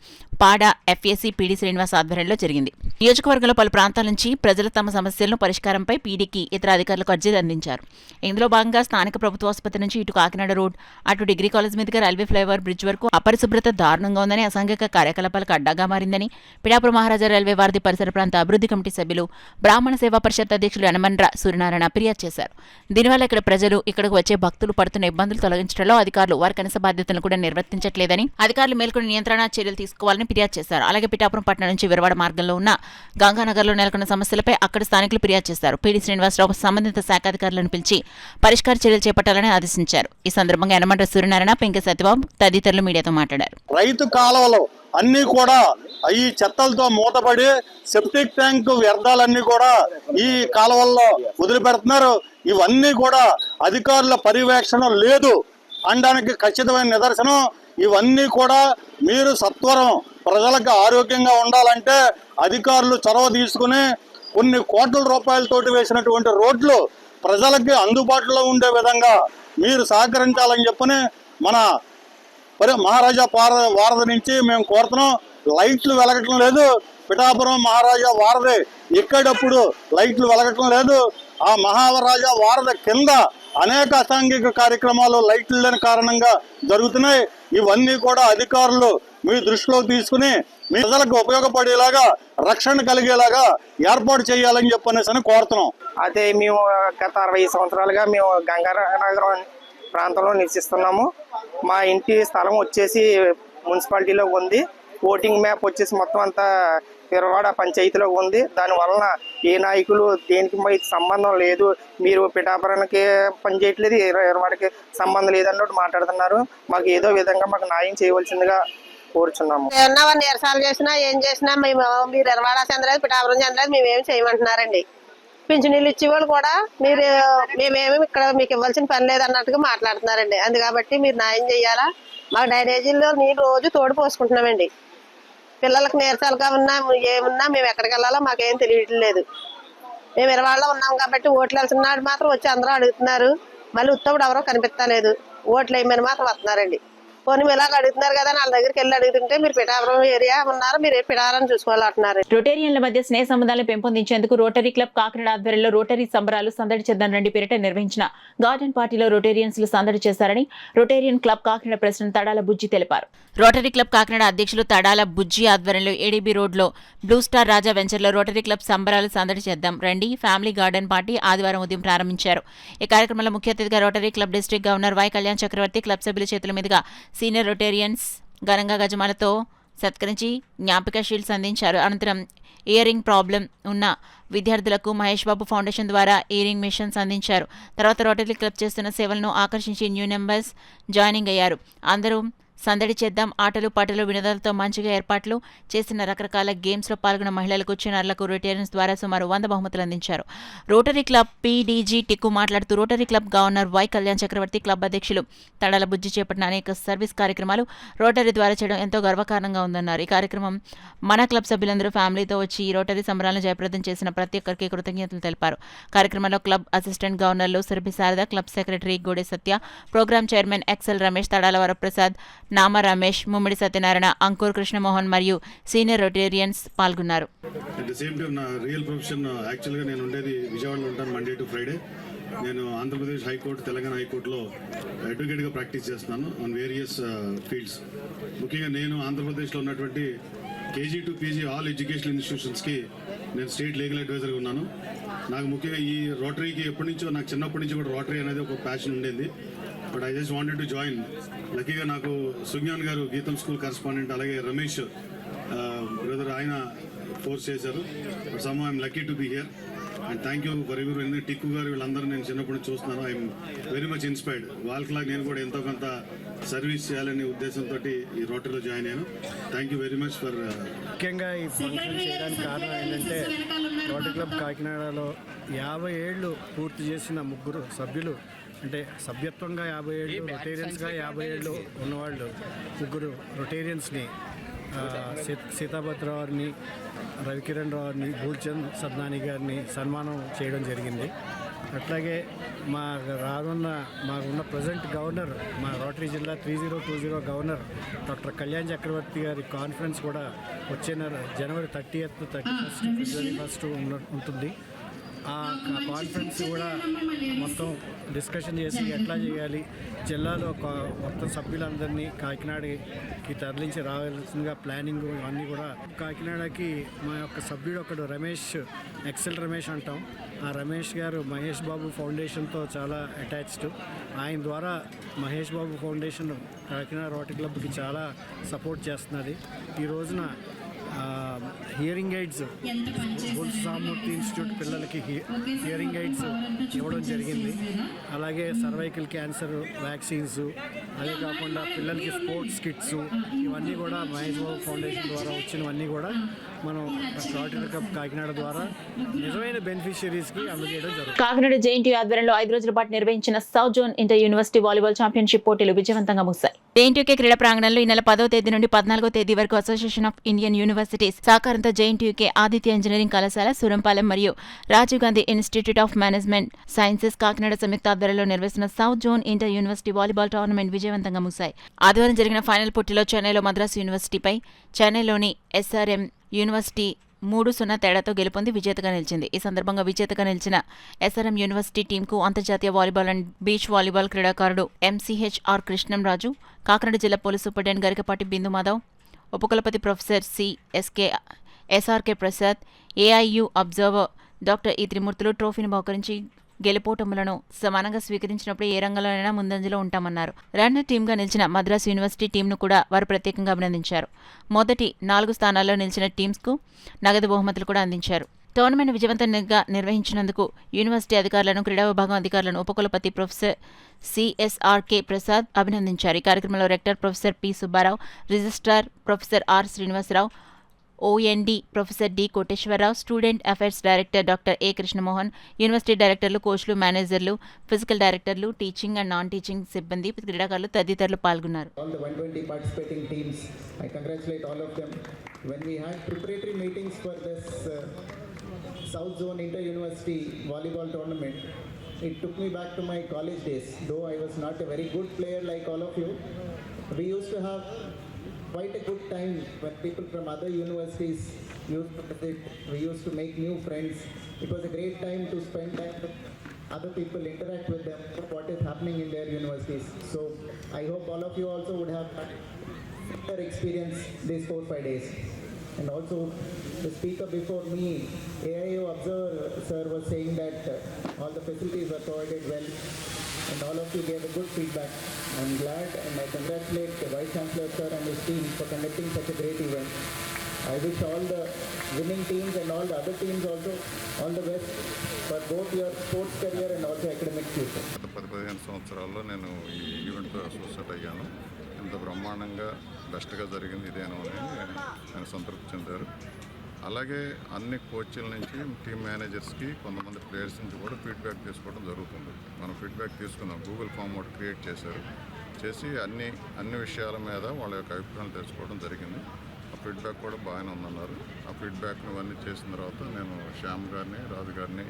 పాడా ఎఫ్ఏసీ పీడీ శ్రీనివాస్ ఆధ్వర్యంలో జరిగింది. నియోజకవర్గంలో పలు ప్రాంతాల నుంచి ప్రజలు తమ సమస్యలను పరిష్కారంపై పీడీకి ఇతర అధికారులకు అర్జీలు అందించారు. ఇందులో భాగంగా స్థానిక ప్రభుత్వ ఆసుపత్రి నుంచి ఇటు కాకినాడ రోడ్, అటు డిగ్రీ కాలేజ్ మీదుగా రైల్వే ఫ్లైఓవర్ బ్రిడ్జ్ వరకు అపరిశుభ్రత దారుణంగా ఉందని, అసాంఘిక కార్యకలాపాలకు అడ్డాగా మారిందని పిఠాపురం మహారాజా రైల్వే వారధి పరిసర ప్రాంత అభివృద్ధి కమిటీ సభ్యులు బ్రాహ్మణ సేవా పరిషత్ అధ్యక్షులు యనమండ్ర సూర్యనారాయణ ఫిర్యాదు చేశారు. దీనివల్ల ఇక్కడ ప్రజలు, ఇక్కడకు వచ్చే భక్తులు పడుతున్న ఇబ్బందులు తొలగించడంలో అధికారులు వారి కనీస బాధ్యతలను కూడా నిర్వర్తించట్లేదని, అధికారులు మేల్కొని నియంత్రణ చర్యలు తీసుకోవాలని ఫిర్యాదు చేశారు. అలాగే పిఠాపురం పట్టణం నుంచి విరవాడ మార్గంలో ఉన్న గంగానగర్లో నెలకొన్న సమస్యలపై అక్కడ స్థానికులు ఫిర్యాదు చేశారు. పీడీ శ్రీనివాసరావు సంబంధిత శాఖాధికారులను పిలిచి పరిష్కార చర్యలు చేపట్టాలని ఆదేశించారు. ఈ సందర్భంగా యనమండ్ర సూర్యనారాయణ, పెంక సత్యబాబు తదితరులు మీడియాతో మాట్లాడారు. రైతు కాలువలు అన్నీ కూడా ఈ చెత్తలతో మూతపడి సెప్టిక్ ట్యాంక్ వ్యర్థాలన్నీ కూడా ఈ కాలువల్లో వదిలిపెడుతున్నారు. ఇవన్నీ కూడా అధికారుల పర్యవేక్షణ లేదు అనడానికి ఖచ్చితమైన నిదర్శనం. ఇవన్నీ కూడా మీరు సత్వరం ప్రజలకు ఆరోగ్యంగా ఉండాలంటే అధికారులు చొరవ తీసుకుని కొన్ని కోట్ల రూపాయలతోటి వేసినటువంటి రోడ్లు ప్రజలకి అందుబాటులో ఉండే విధంగా మీరు సహకరించాలని చెప్పని మన మహారాజా వారధి నుంచి మేము కోరుతున్నాం. లైట్లు వెలగటం లేదు. పిఠాపురం మహారాజా వారధి ఎక్కడప్పుడు లైట్లు వెలగటం లేదు. ఆ మహారాజా వారధి కింద అనేక అసాంఘిక కార్యక్రమాలు లైట్లు లేని కారణంగా జరుగుతున్నాయి. ఇవన్నీ కూడా అధికారులు మీ దృష్టిలో తీసుకుని మీ ప్రజలకు ఉపయోగపడేలాగా, రక్షణ కలిగేలాగా ఏర్పాటు చేయాలని చెప్పనేసి కోరుతున్నాం. అయితే మేము గత 60 సంవత్సరాలుగా మేము గంగానగరం ప్రాంతంలో నివసిస్తున్నాము. మా ఇంటి స్థలం వచ్చేసి మున్సిపాలిటీలో ఉంది. ఓటింగ్ మ్యాప్ వచ్చేసి మొత్తం అంతా విరవాడ పంచాయతీలో ఉంది. దానివలన ఏ నాయకులు దేనికి సంబంధం లేదు, మీరు పిఠాపురానికి పనిచేయట్లేదు, విరవాడకి సంబంధం లేదన్నట్టు మాట్లాడుతున్నారు. మాకు ఏదో విధంగా మాకు న్యాయం చేయవలసిందిగా కోరుచున్నాము. ఏమన్నా నిరసనలు చేసినా ఏం చేసినా మేము మీరు విరవాడ చెందలేదు, పిఠాపురం చెందలేదు, మేమేమి చేయమంటున్నారండి. పింఛనీళ్ళు ఇచ్చేవాళ్ళు కూడా మేమేమి ఇక్కడ మీకు ఇవ్వాల్సిన పని లేదు అన్నట్టుగా మాట్లాడుతున్నారండి. అందు కాబట్టి మీరు న్యాయం చేయాలా. మాకు డ్రైనేజీల్లో నీళ్ళు రోజు తోడు పోసుకుంటున్నామండి. పిల్లలకు నీరసాలుగా ఉన్నా ఏమున్నా మేము ఎక్కడికి వెళ్ళాలో మాకేం తెలియట్లేదు. మేము విరవాడలో ఉన్నాం కాబట్టి ఓట్లు వెళ్తున్నాడు మాత్రం వచ్చి అందరూ అడుగుతున్నారు. మళ్ళీ ఉత్తప్పుడు ఎవరో కనిపించలేదు. ఓట్లు వేయమని మాత్రం వస్తున్నారండి. పోనీ ఇలాగ అడుగుతున్నారు కదా, వాళ్ళ దగ్గరికి వెళ్ళి అడుగుతుంటే మీరు పిఠాపురం ఏరియా ఉన్నారు, మీరు పిఠాపురం చూసుకోవాలంటున్నారు. రొటేరియన్ల మధ్య స్నేహ సంబంధాలను పెంపొందించేందుకు రోటరీ క్లబ్ కాకినాడ ఆధ్వర్యంలో రోటరీ సంబరాలు సందడి చేద్దాం రండి పేరిట నిర్వహించిన గార్డెన్ పార్టీలో రొటేరియన్స్లు సందడి చేశారని rotarian club Kakinada president Tadala Bujji తెలిపారు. రోటరీ క్లబ్ కాకినాడ అధ్యక్షులు తడాల బుజ్జి ఆధ్వర్యంలో ఏడీబీ రోడ్లో బ్లూ స్టార్ రాజా వెంచర్లో రోటరీ క్లబ్ సంబరాలు సందడి చేద్దాం రండి ఫ్యామిలీ గార్డెన్ పార్టీ ఆదివారం ఉదయం ప్రారంభించారు. ఈ కార్యక్రమంలో ముఖ్య అతిథిగా rotary club district governor Y Kalyan Chakravarthi club సభ్యుల చేతుల మీదుగా సీనియర్ రొటేరియన్స్ ఘనంగా గజమాలతో సత్కరించి జ్ఞాపిక షీల్డ్స్ అందించారు. అనంతరం ఇయరింగ్ ప్రాబ్లం ఉన్న విద్యార్థులకు మహేష్ బాబు ఫౌండేషన్ ద్వారా ఇయరింగ్ మిషన్స్ అందించారు. తర్వాత రోటరీ క్లబ్ చేస్తున్న సేవలను ఆకర్షించి న్యూ మెంబర్స్ జాయినింగ్ అయ్యారు. అందరూ సందడి చేద్దాం, ఆటలు పాటలు వినోదాలతో మంచిగా ఏర్పాట్లు చేసిన రకరకాల గేమ్స్లో పాల్గొన్న మహిళలకు, చిన్నారులకు రొటేరియన్స్ ద్వారా సుమారు 100 బహుమతులు అందించారు. రోటరీ క్లబ్ పీడీజీ టిక్కు మాట్లాడుతూ rotary club governor Y Kalyan Chakravarthi, club అధ్యక్షులు తడాల బుజ్జి చేపట్టిన అనేక సర్వీస్ కార్యక్రమాలు రోటరీ ద్వారా చేయడం ఎంతో గర్వకారణంగా ఉందన్నారు. ఈ కార్యక్రమం మన క్లబ్ సభ్యులందరూ ఫ్యామిలీతో వచ్చి ఈ రోటరీ సంబరాలను జయప్రదం చేసిన ప్రతి ఒక్కరికి కృతజ్ఞతలు తెలిపారు. కార్యక్రమంలో క్లబ్ అసిస్టెంట్ గవర్నర్లు Surabhi Sarada, club secretary Gode Satya, programme chairman Excel Ramesh, Tadala Varaprasad, Nama Ramesh, Mummadi Satyanarayana, Ankur Krishnamohan మరియు సీనియర్ రొటేరియన్స్ పాల్గొన్నారు. అట్ ద సేమ్ టైం నా రియల్ ప్రొఫెషన్ యాక్చువల్గా నేను ఉండేది విజయవాడలో ఉంటాను. మండే టు ఫ్రైడే నేను ఆంధ్రప్రదేశ్ హైకోర్టు, తెలంగాణ హైకోర్టులో అడ్వకేట్గా ప్రాక్టీస్ చేస్తున్నాను ఆన్ వేరియస్ ఫీల్డ్స్. ముఖ్యంగా నేను ఆంధ్రప్రదేశ్లో ఉన్నటువంటి KG to PG all education ఇన్స్టిట్యూషన్స్కి నేను స్టేట్ లీగల్ అడ్వైజర్గా ఉన్నాను. నాకు ముఖ్యంగా ఈ రోటరీకి ఎప్పటి నుంచో, నాకు చిన్నప్పటి నుంచి కూడా రోటరీ అనేది ఒక ప్యాషన్ ఉండేది. But I just wanted to join. లక్కీగా నాకు సుజ్ఞాన్ గారు గీతం స్కూల్ కరెస్పాండెంట్, అలాగే రమేష్ బ్రదర్ ఆయన ఫోర్స్ చేశారు. But some I'm lucky to be here and thank you forever. ఎందుకంటే టిక్కు గారు వీళ్ళందరూ నేను చిన్నప్పటి నుంచి చూస్తున్నాను. I'm very much inspired. వాళ్ళకిలాగా నేను కూడా ఎంతో కొంత సర్వీస్ చేయాలనే ఉద్దేశంతో ఈ రోటరీలో జాయిన్ అయ్యాను. Thank you very much for. ముఖ్యంగా ఈ ఫంక్షన్ చేయడానికి కారణం ఏంటంటే రోటరీ క్లబ్ కాకినాడలో 50 ఏళ్ళు పూర్తి చేసిన 3 సభ్యులు అంటే సభ్యత్వంగా 50 ఏళ్ళు, రొటేరియన్స్గా 50 ఏళ్ళు ఉన్నవాళ్ళు ముగ్గురు రొటేరియన్స్ని సీతాభద్రరావుని, రవికిరణ్ రావుని, భూల్చంద్ సద్నాని గారిని సన్మానం చేయడం జరిగింది. అట్లాగే మాకున్న ప్రజెంట్ గవర్నర్, మా రోటరీ జిల్లా 3020 గవర్నర్ డాక్టర్ కళ్యాణ్ చక్రవర్తి గారి కాన్ఫరెన్స్ కూడా వచ్చే జనవరి 30th, 31st, ఫిబ్రవరి 1 ఉంటుంది. ఆ కాన్ఫరెన్స్ కూడా మొత్తం డిస్కషన్ చేసి ఎట్లా చేయాలి, జిల్లాలో మొత్తం సభ్యులందరినీ కాకినాడకి తరలించి రావాల్సిందిగా ప్లానింగ్ ఇవన్నీ కూడా. కాకినాడకి మా యొక్క సభ్యుడు ఒకడు రమేష్, ఎక్సెల్ రమేష్ అంటాం. ఆ రమేష్ గారు మహేష్ బాబు ఫౌండేషన్తో చాలా అటాచ్డ్. ఆయన ద్వారా మహేష్ బాబు ఫౌండేషన్ కాకినాడ రోటరీ క్లబ్కి చాలా సపోర్ట్ చేస్తున్నది. ఈ రోజున హియరింగ్ ఎయిడ్స్ సామూర్తి ఇన్స్టిట్యూట్ పిల్లలకి హియరింగ్ ఎయిడ్స్ ఇవ్వడం జరిగింది. అలాగే సర్వైకల్ క్యాన్సర్ వ్యాక్సిన్స్, అదే కాకుండా పిల్లలకి స్పోర్ట్స్ కిట్స్, ఇవన్నీ కూడా మహేష్ బాబు ఫౌండేషన్ ద్వారా వచ్చినవన్నీ కూడా మనం రోటరీ క్లబ్ కాకినాడ ద్వారా నిజమైన బెనిఫిషియరీస్కి అందజేయడం జరుగుతుంది. కాకినాడ జేఎన్టీయూ ఆధ్వర్యంలో 5 రోజుల పాటు నిర్వహించిన south zone inter university volleyball championship పోటీలు విజయవంతంగా ముగిశాయి. జేఎన్టీయూకే క్రీడా ప్రాంగణంలో ఈ నెల 10వ తేదీ నుండి 14వ తేదీ వరకు అసోసియేషన్ ఆఫ్ ఇండియన్ యూనివర్సిటీస్ సహకారంతో జేఎన్టీయూకే ఆదిత్య ఇంజనీరింగ్ కళాశాల, సూరంపాలెం మరియు Rajiv Gandhi institute of management sciences Kakinada సంయుక్త ఆధ్వర్యంలో నిర్వహిస్తున్న south zone inter university volleyball tournament విజయవంతంగా ముగిశాయి. ఆదివారం జరిగిన ఫైనల్ పోటీలో చెన్నైలో మద్రాసు యూనివర్సిటీపై చెన్నైలోని ఎస్ఆర్ఎం యూనివర్సిటీ 3-0 తేడాతో గెలుపొంది విజేతగా నిలిచింది. ఈ సందర్భంగా విజేతగా నిలిచిన ఎస్ఆర్ఎం యూనివర్సిటీ టీంకు అంతర్జాతీయ వాలీబాల్ అండ్ బీచ్ వాలీబాల్ క్రీడాకారుడు ఎంసీహెచ్ఆర్ కృష్ణంరాజు, కాకినాడ జిల్లా పోలీసు సూపరింటెండెంట్ గరికపాటి బిందుమాధవ్, ఉపకులపతి professor SRK Prasad, AIU observer doctor ఈ త్రిమూర్తులు ట్రోఫీని బహుకరించి గెలుపోటములను సమానంగా స్వీకరించినప్పుడు ఏ రంగంలోనైనా ముందంజలో ఉంటామన్నారు. రన్నర్ టీమ్గా నిలిచిన మద్రాసు యూనివర్సిటీ టీంను కూడా వారు ప్రత్యేకంగా అభినందించారు. మొదటి 4 స్థానాల్లో నిలిచిన టీమ్స్కు నగదు బహుమతులు కూడా అందించారు. టోర్నమెంట్ విజయవంతంగా నిర్వహించినందుకు యూనివర్సిటీ అధికారులను, క్రీడా విభాగం అధికారులను ఉపకులపతి ప్రొఫెసర్ సిఎస్ఆర్కే ప్రసాద్ అభినందించారు. ఈ కార్యక్రమంలో rector professor P Subbarao, registrar professor R Srinivasarao, OND professor D Koteswararao, student affairs director doctor A Krishnamohan, university డైరెక్టర్లు, కోచ్లు, మేనేజర్లు, ఫిజికల్ డైరెక్టర్లు, టీచింగ్ అండ్ నాన్ టీచింగ్ సిబ్బంది, క్రీడాకారులు తదితరులు పాల్గొన్నారు. All the 120 participating teams, I congratulate all of them. When we had preparatory meetings for this South Zone Inter-University Volleyball Tournament, it took me back to my college days. Though I was not a very good player like all of you, we used to have quite a good time when people from other universities used to visit. We used to make new friends. It was a great time to spend time with other people, interact with them, what is happening in their universities. So I hope all of you also would have similar experience these 4-5 days. And also the speaker before me, AIO Observer sir, was saying that all the facilities are provided well, and all of you gave a good feedback. I'm glad, and I congratulate the Vice Chancellor sir and his team for conducting such a great event. I wish all the winning teams and all the other teams also all the best for both your sports career and also academic future. 10-15 సంవత్సరాల్లో నేను ఈ ఈవెంట్తో అసోసియేట్ అయ్యాను. ఇంత బ్రహ్మాండంగా బెస్ట్గా జరిగింది ఇదేనో అని ఆయన సంతృప్తి చెందారు. అలాగే అన్ని కోచ్ల నుంచి టీమ్ మేనేజర్స్కి, కొంతమంది ప్లేయర్స్ నుంచి కూడా ఫీడ్బ్యాక్ తీసుకోవడం జరుగుతుంది. మనం ఫీడ్బ్యాక్ తీసుకున్నాం. గూగుల్ ఫామ్ ఒకటి క్రియేట్ చేసి అన్ని విషయాల మీద వాళ్ళ యొక్క అభిప్రాయాలు తెలుసుకోవడం జరిగింది. ఆ ఫీడ్బ్యాక్ కూడా బాగానే ఉందన్నారు. ఆ ఫీడ్బ్యాక్ను ఇవన్నీ చేసిన తర్వాత నేను శ్యామ్ గారిని, రాజు గారిని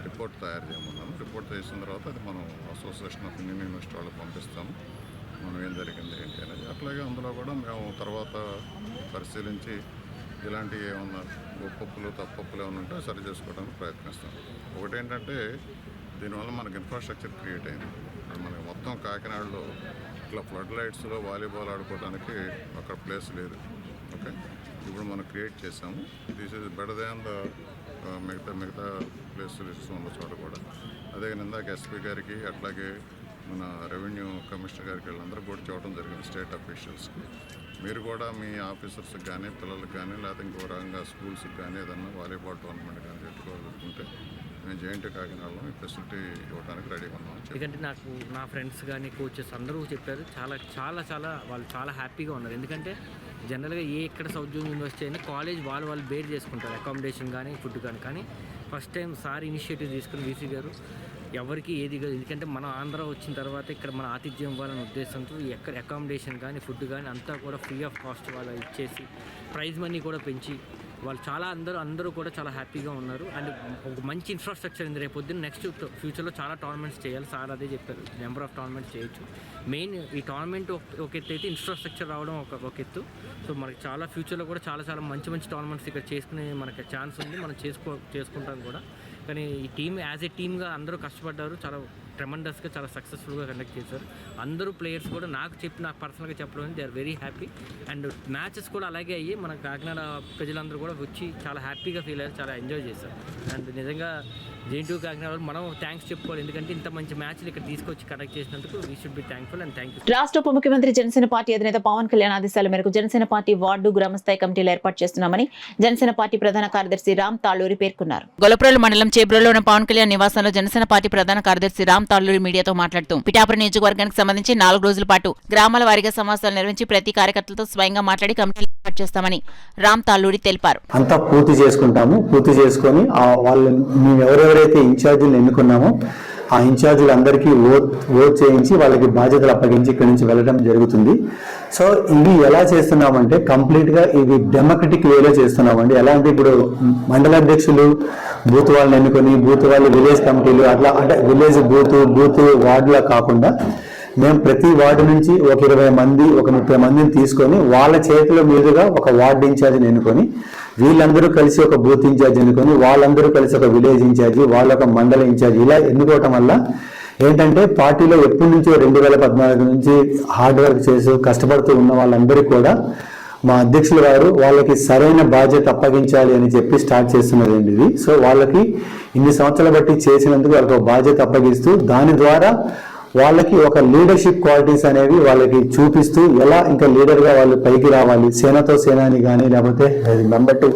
రిపోర్ట్ తయారు చేయమన్నాను. రిపోర్ట్ చేసిన తర్వాత అది మనం అసోసియేషన్ ఆఫ్ ఇండియన్ యూనివర్సిటీ వాళ్ళకి పంపిస్తాము. మనం ఏం జరిగింది ఏంటి అనేది. అట్లాగే అందులో కూడా మేము తర్వాత పరిశీలించి ఇలాంటివి ఏమన్నా ఒప్పప్పులు తప్పప్పులు ఏమైనా ఉంటే సరి చేసుకోవడానికి ప్రయత్నిస్తాం. ఒకటేంటంటే దీనివల్ల మనకి ఇన్ఫ్రాస్ట్రక్చర్ క్రియేట్ అయింది. మనకి మొత్తం కాకినాడలో ఇట్లా ఫ్లడ్ లైట్స్లో వాలీబాల్ ఆడుకోవడానికి అక్కడ ప్లేస్ లేదు. ఓకే, ఇప్పుడు మనం క్రియేట్ చేసాము. This is better than the మిగతా ప్లేసెస్ ఉన్న చోట కూడా. అదే ఇందాక ఎస్పీ గారికి, అట్లాగే మన రెవెన్యూ కమిషనర్ గారికి వీళ్ళందరూ కూడా చెప్పడం జరిగింది, స్టేట్ అఫీషియల్స్కి. మీరు కూడా మీ ఆఫీసర్స్కి కానీ, పిల్లలకు కానీ, లేకపోతే ఇంకో రకంగా స్కూల్స్కి కానీ ఏదన్నా వాలీబాల్ టోర్నమెంట్ కానీ పెట్టుకోవాలనుకుంటే మేము జేఎన్టీ కాకినాడలో ఈ ఫెసిలిటీ ఇవ్వడానికి రెడీగా ఉన్నాం. ఎందుకంటే నాకు నా ఫ్రెండ్స్ కానీ, కోచెస్ అందరూ చెప్పారు, వాళ్ళు చాలా హ్యాపీగా ఉన్నారు. ఎందుకంటే జనరల్గా ఎక్కడ సౌత్ జోన్ యూనివర్సిటీ అయినా కాలేజ్ వాళ్ళు బేర్ చేసుకుంటారు, అకామిడేషన్ కానీ, ఫుడ్ కానీ. ఫస్ట్ టైం సార్ ఇనిషియేటివ్ తీసుకుని వీసీ గారు ఎవరికి ఏది కాదు. ఎందుకంటే మన ఆంధ్ర వచ్చిన తర్వాత ఇక్కడ మన ఆతిథ్యం ఇవ్వాలనే ఉద్దేశంతో ఎక్కడ అకామిడేషన్ కానీ ఫుడ్ కానీ అంతా కూడా ఫ్రీ ఆఫ్ కాస్ట్ వాళ్ళు ఇచ్చేసి ప్రైజ్ మనీ కూడా పెంచి వాళ్ళు చాలా అందరూ కూడా చాలా హ్యాపీగా ఉన్నారు. అండ్ ఒక మంచి ఇన్ఫ్రాస్ట్రక్చర్ ఉంది. రేపు పొద్దున్న నెక్స్ట్ ఫ్యూచర్లో చాలా టోర్నమెంట్స్ చేయాలి. సార్ అదే చెప్పారు, నెంబర్ ఆఫ్ టోర్నమెంట్స్ చేయొచ్చు. మెయిన్ ఈ టోర్నమెంట్ ఒక ఎత్తు అయితే ఇన్ఫ్రాస్ట్రక్చర్ రావడం ఒక ఎత్తు. సో మనకి చాలా ఫ్యూచర్లో కూడా చాలా మంచి టోర్నమెంట్స్ ఇక్కడ చేసుకునే మనకి ఛాన్స్ ఉంది. మనం చేసుకుంటాం కూడా. కానీ ఈ టీమ్ యాజ్ ఏ టీమ్గా అందరూ కష్టపడ్డారు. చాలా ట్రెమండస్గా చాలా సక్సెస్ఫుల్గా కండక్ట్ చేశారు. అందరూ ప్లేయర్స్ కూడా నాకు పర్సనల్గా చెప్పడం they are very happy. And matches కూడా అలాగే అయ్యి మన కాకినాడ ప్రజలందరూ కూడా వచ్చి చాలా హ్యాపీగా ఫీల్ అయ్యారు, చాలా ఎంజాయ్ చేశారు. అండ్ నిజంగా జేఎన్టీయూ కాకినాడ మనం థ్యాంక్స్ చెప్పుకోవాలి. ఎందుకంటే ఇంత మంచి మ్యాచ్లు ఇక్కడ తీసుకొచ్చి కండక్ట్ చేసినందుకు we should be thankful and thank you. రాష్ట్ర ఉప ముఖ్యమంత్రి జనసేన పార్టీ అధినేత పవన్ కళ్యాణ్ ఆదేశాల మేరకు జనసేన పార్టీ వార్డు గ్రామస్థాయి కమిటీలు ఏర్పాటు చేస్తున్నామని జనసేన పార్టీ ప్రధాన కార్యదర్శి రామ్ తాళ్ళూరి పేర్కొన్నారు. గొల్లప్రోలు మండలం చేబ్రోలులోని పవన్ కళ్యాణ్ నివాసంలో జనసేన పార్టీ ప్రధాన కార్యదర్శి రామ్ తాళ్ళూరి మీడియాతో మాట్లాడుతూ పిఠాపురం నియోజకవర్గానికి సంబంధించి 4 రోజుల పాటు గ్రామాల వారీగా సమావేశాలు నిర్వహించి ప్రతి కార్యకర్తలతో స్వయంగా మాట్లాడి కమిటీలు ఏర్పాటు చేస్తామని రామ్ తాళ్ళూరి తెలిపారు. అంతా పూర్తి చేసుకుంటాము. పూర్తి చేసుకొని వాళ్ళు మేము ఎవరెవరైతే ఇన్ఛార్జీలు ఎన్నుకున్నామో ఆ ఇన్ఛార్జీలందరికీ ఓట్ చేయించి వాళ్ళకి బాధ్యతలు అప్పగించి ఇక్కడి నుంచి వెళ్ళడం జరుగుతుంది. సో ఇవి ఎలా చేస్తున్నామంటే కంప్లీట్గా ఇవి డెమోక్రటిక్ వేలో చేస్తున్నామండి. ఎలా అంటే ఇప్పుడు మండల అధ్యక్షులు బూత్ వాళ్ళని ఎన్నుకొని బూత్ వాళ్ళు విలేజ్ కమిటీలు అట్లా అంటే విలేజ్ బూత్ వార్డులా కాకుండా మేము ప్రతి వార్డు నుంచి ఒక 20 మంది ఒక 30 మందిని తీసుకొని వాళ్ళ చేతుల మీదుగా ఒక వార్డు ఇన్ఛార్జిని ఎన్నుకొని వీళ్ళందరూ కలిసి ఒక బూత్ ఇన్ఛార్జ్ ఎన్నుకొని వాళ్ళందరూ కలిసి ఒక విలేజ్ ఇన్ఛార్జి వాళ్ళ ఒక మండల ఇన్ఛార్జి ఇలా ఎన్నుకోవటం వల్ల ఏంటంటే పార్టీలో ఎప్పటి నుంచో 2014 నుంచి హార్డ్ వర్క్ చేస్తూ కష్టపడుతూ ఉన్న వాళ్ళందరూ కూడా మా అధ్యక్షులు గారు వాళ్ళకి సరైన బాధ్యత అప్పగించాలి అని చెప్పి స్టార్ట్ చేస్తున్నది ఇది. సో వాళ్ళకి ఇన్ని సంవత్సరాలు బట్టి చేసినందుకు వాళ్ళకి ఒక బాధ్యత అప్పగిస్తూ దాని ద్వారా వాళ్ళకి ఒక లీడర్షిప్ క్వాలిటీస్ అనేవి వాళ్ళకి చూపిస్తూ ఎలా ఇంకా లీడర్గా వాళ్ళు పైకి రావాలి, సేనతో సేనాని కానీ లేకపోతే మెంబర్ టు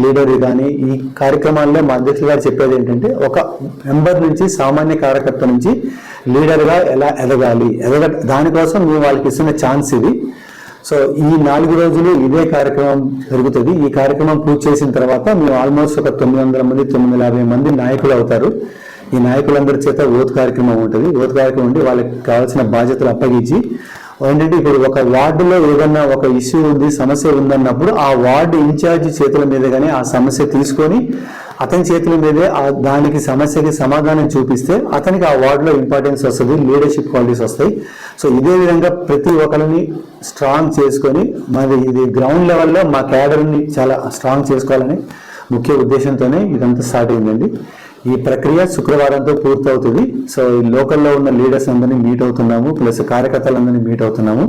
లీడర్ కానీ ఈ కార్యక్రమాల్లో మా అధ్యక్షులు గారు చెప్పేది ఏంటంటే ఒక మెంబర్ నుంచి సామాన్య కార్యకర్త నుంచి లీడర్గా ఎలా ఎదగాలి దానికోసం మేము వాళ్ళకి ఇస్తున్న ఛాన్స్ ఇది. సో ఈ 4 రోజులు ఇదే కార్యక్రమం జరుగుతుంది. ఈ కార్యక్రమం పూర్తి చేసిన తర్వాత మేము ఆల్మోస్ట్ ఒక 900 మంది 950 మంది నాయకులు అవుతారు. ఈ నాయకులందరి చేత ఓత్ కార్యక్రమం ఉంటుంది. ఓత్ కార్యక్రమం ఉండి వాళ్ళకి కావాల్సిన బాధ్యతలు అప్పగించి ఏంటంటే ఇప్పుడు ఒక వార్డులో ఏదన్నా ఒక ఇష్యూ ఉంది సమస్య ఉందన్నప్పుడు ఆ వార్డు ఇన్ఛార్జి చేతుల మీదగానే ఆ సమస్య తీసుకొని అతని చేతుల మీదే దానికి సమస్యకి సమాధానం చూపిస్తే అతనికి ఆ వార్డులో ఇంపార్టెన్స్ వస్తుంది, లీడర్షిప్ క్వాలిటీస్ వస్తాయి. సో ఇదే విధంగా ప్రతి ఒక్కరిని స్ట్రాంగ్ చేసుకొని మరి ఇది గ్రౌండ్ లెవెల్లో మా క్యాడర్ని చాలా స్ట్రాంగ్ చేసుకోవాలని ముఖ్య ఉద్దేశంతోనే ఇదంతా స్టార్ట్ అయిందండి. ఈ ప్రక్రియ శుక్రవారంతో పూర్తవుతుంది. సో ఈ లోకల్లో ఉన్న లీడర్స్ అందరినీ మీట్ అవుతున్నాము, ప్లస్ కార్యకర్తలందరినీ మీట్ అవుతున్నాము.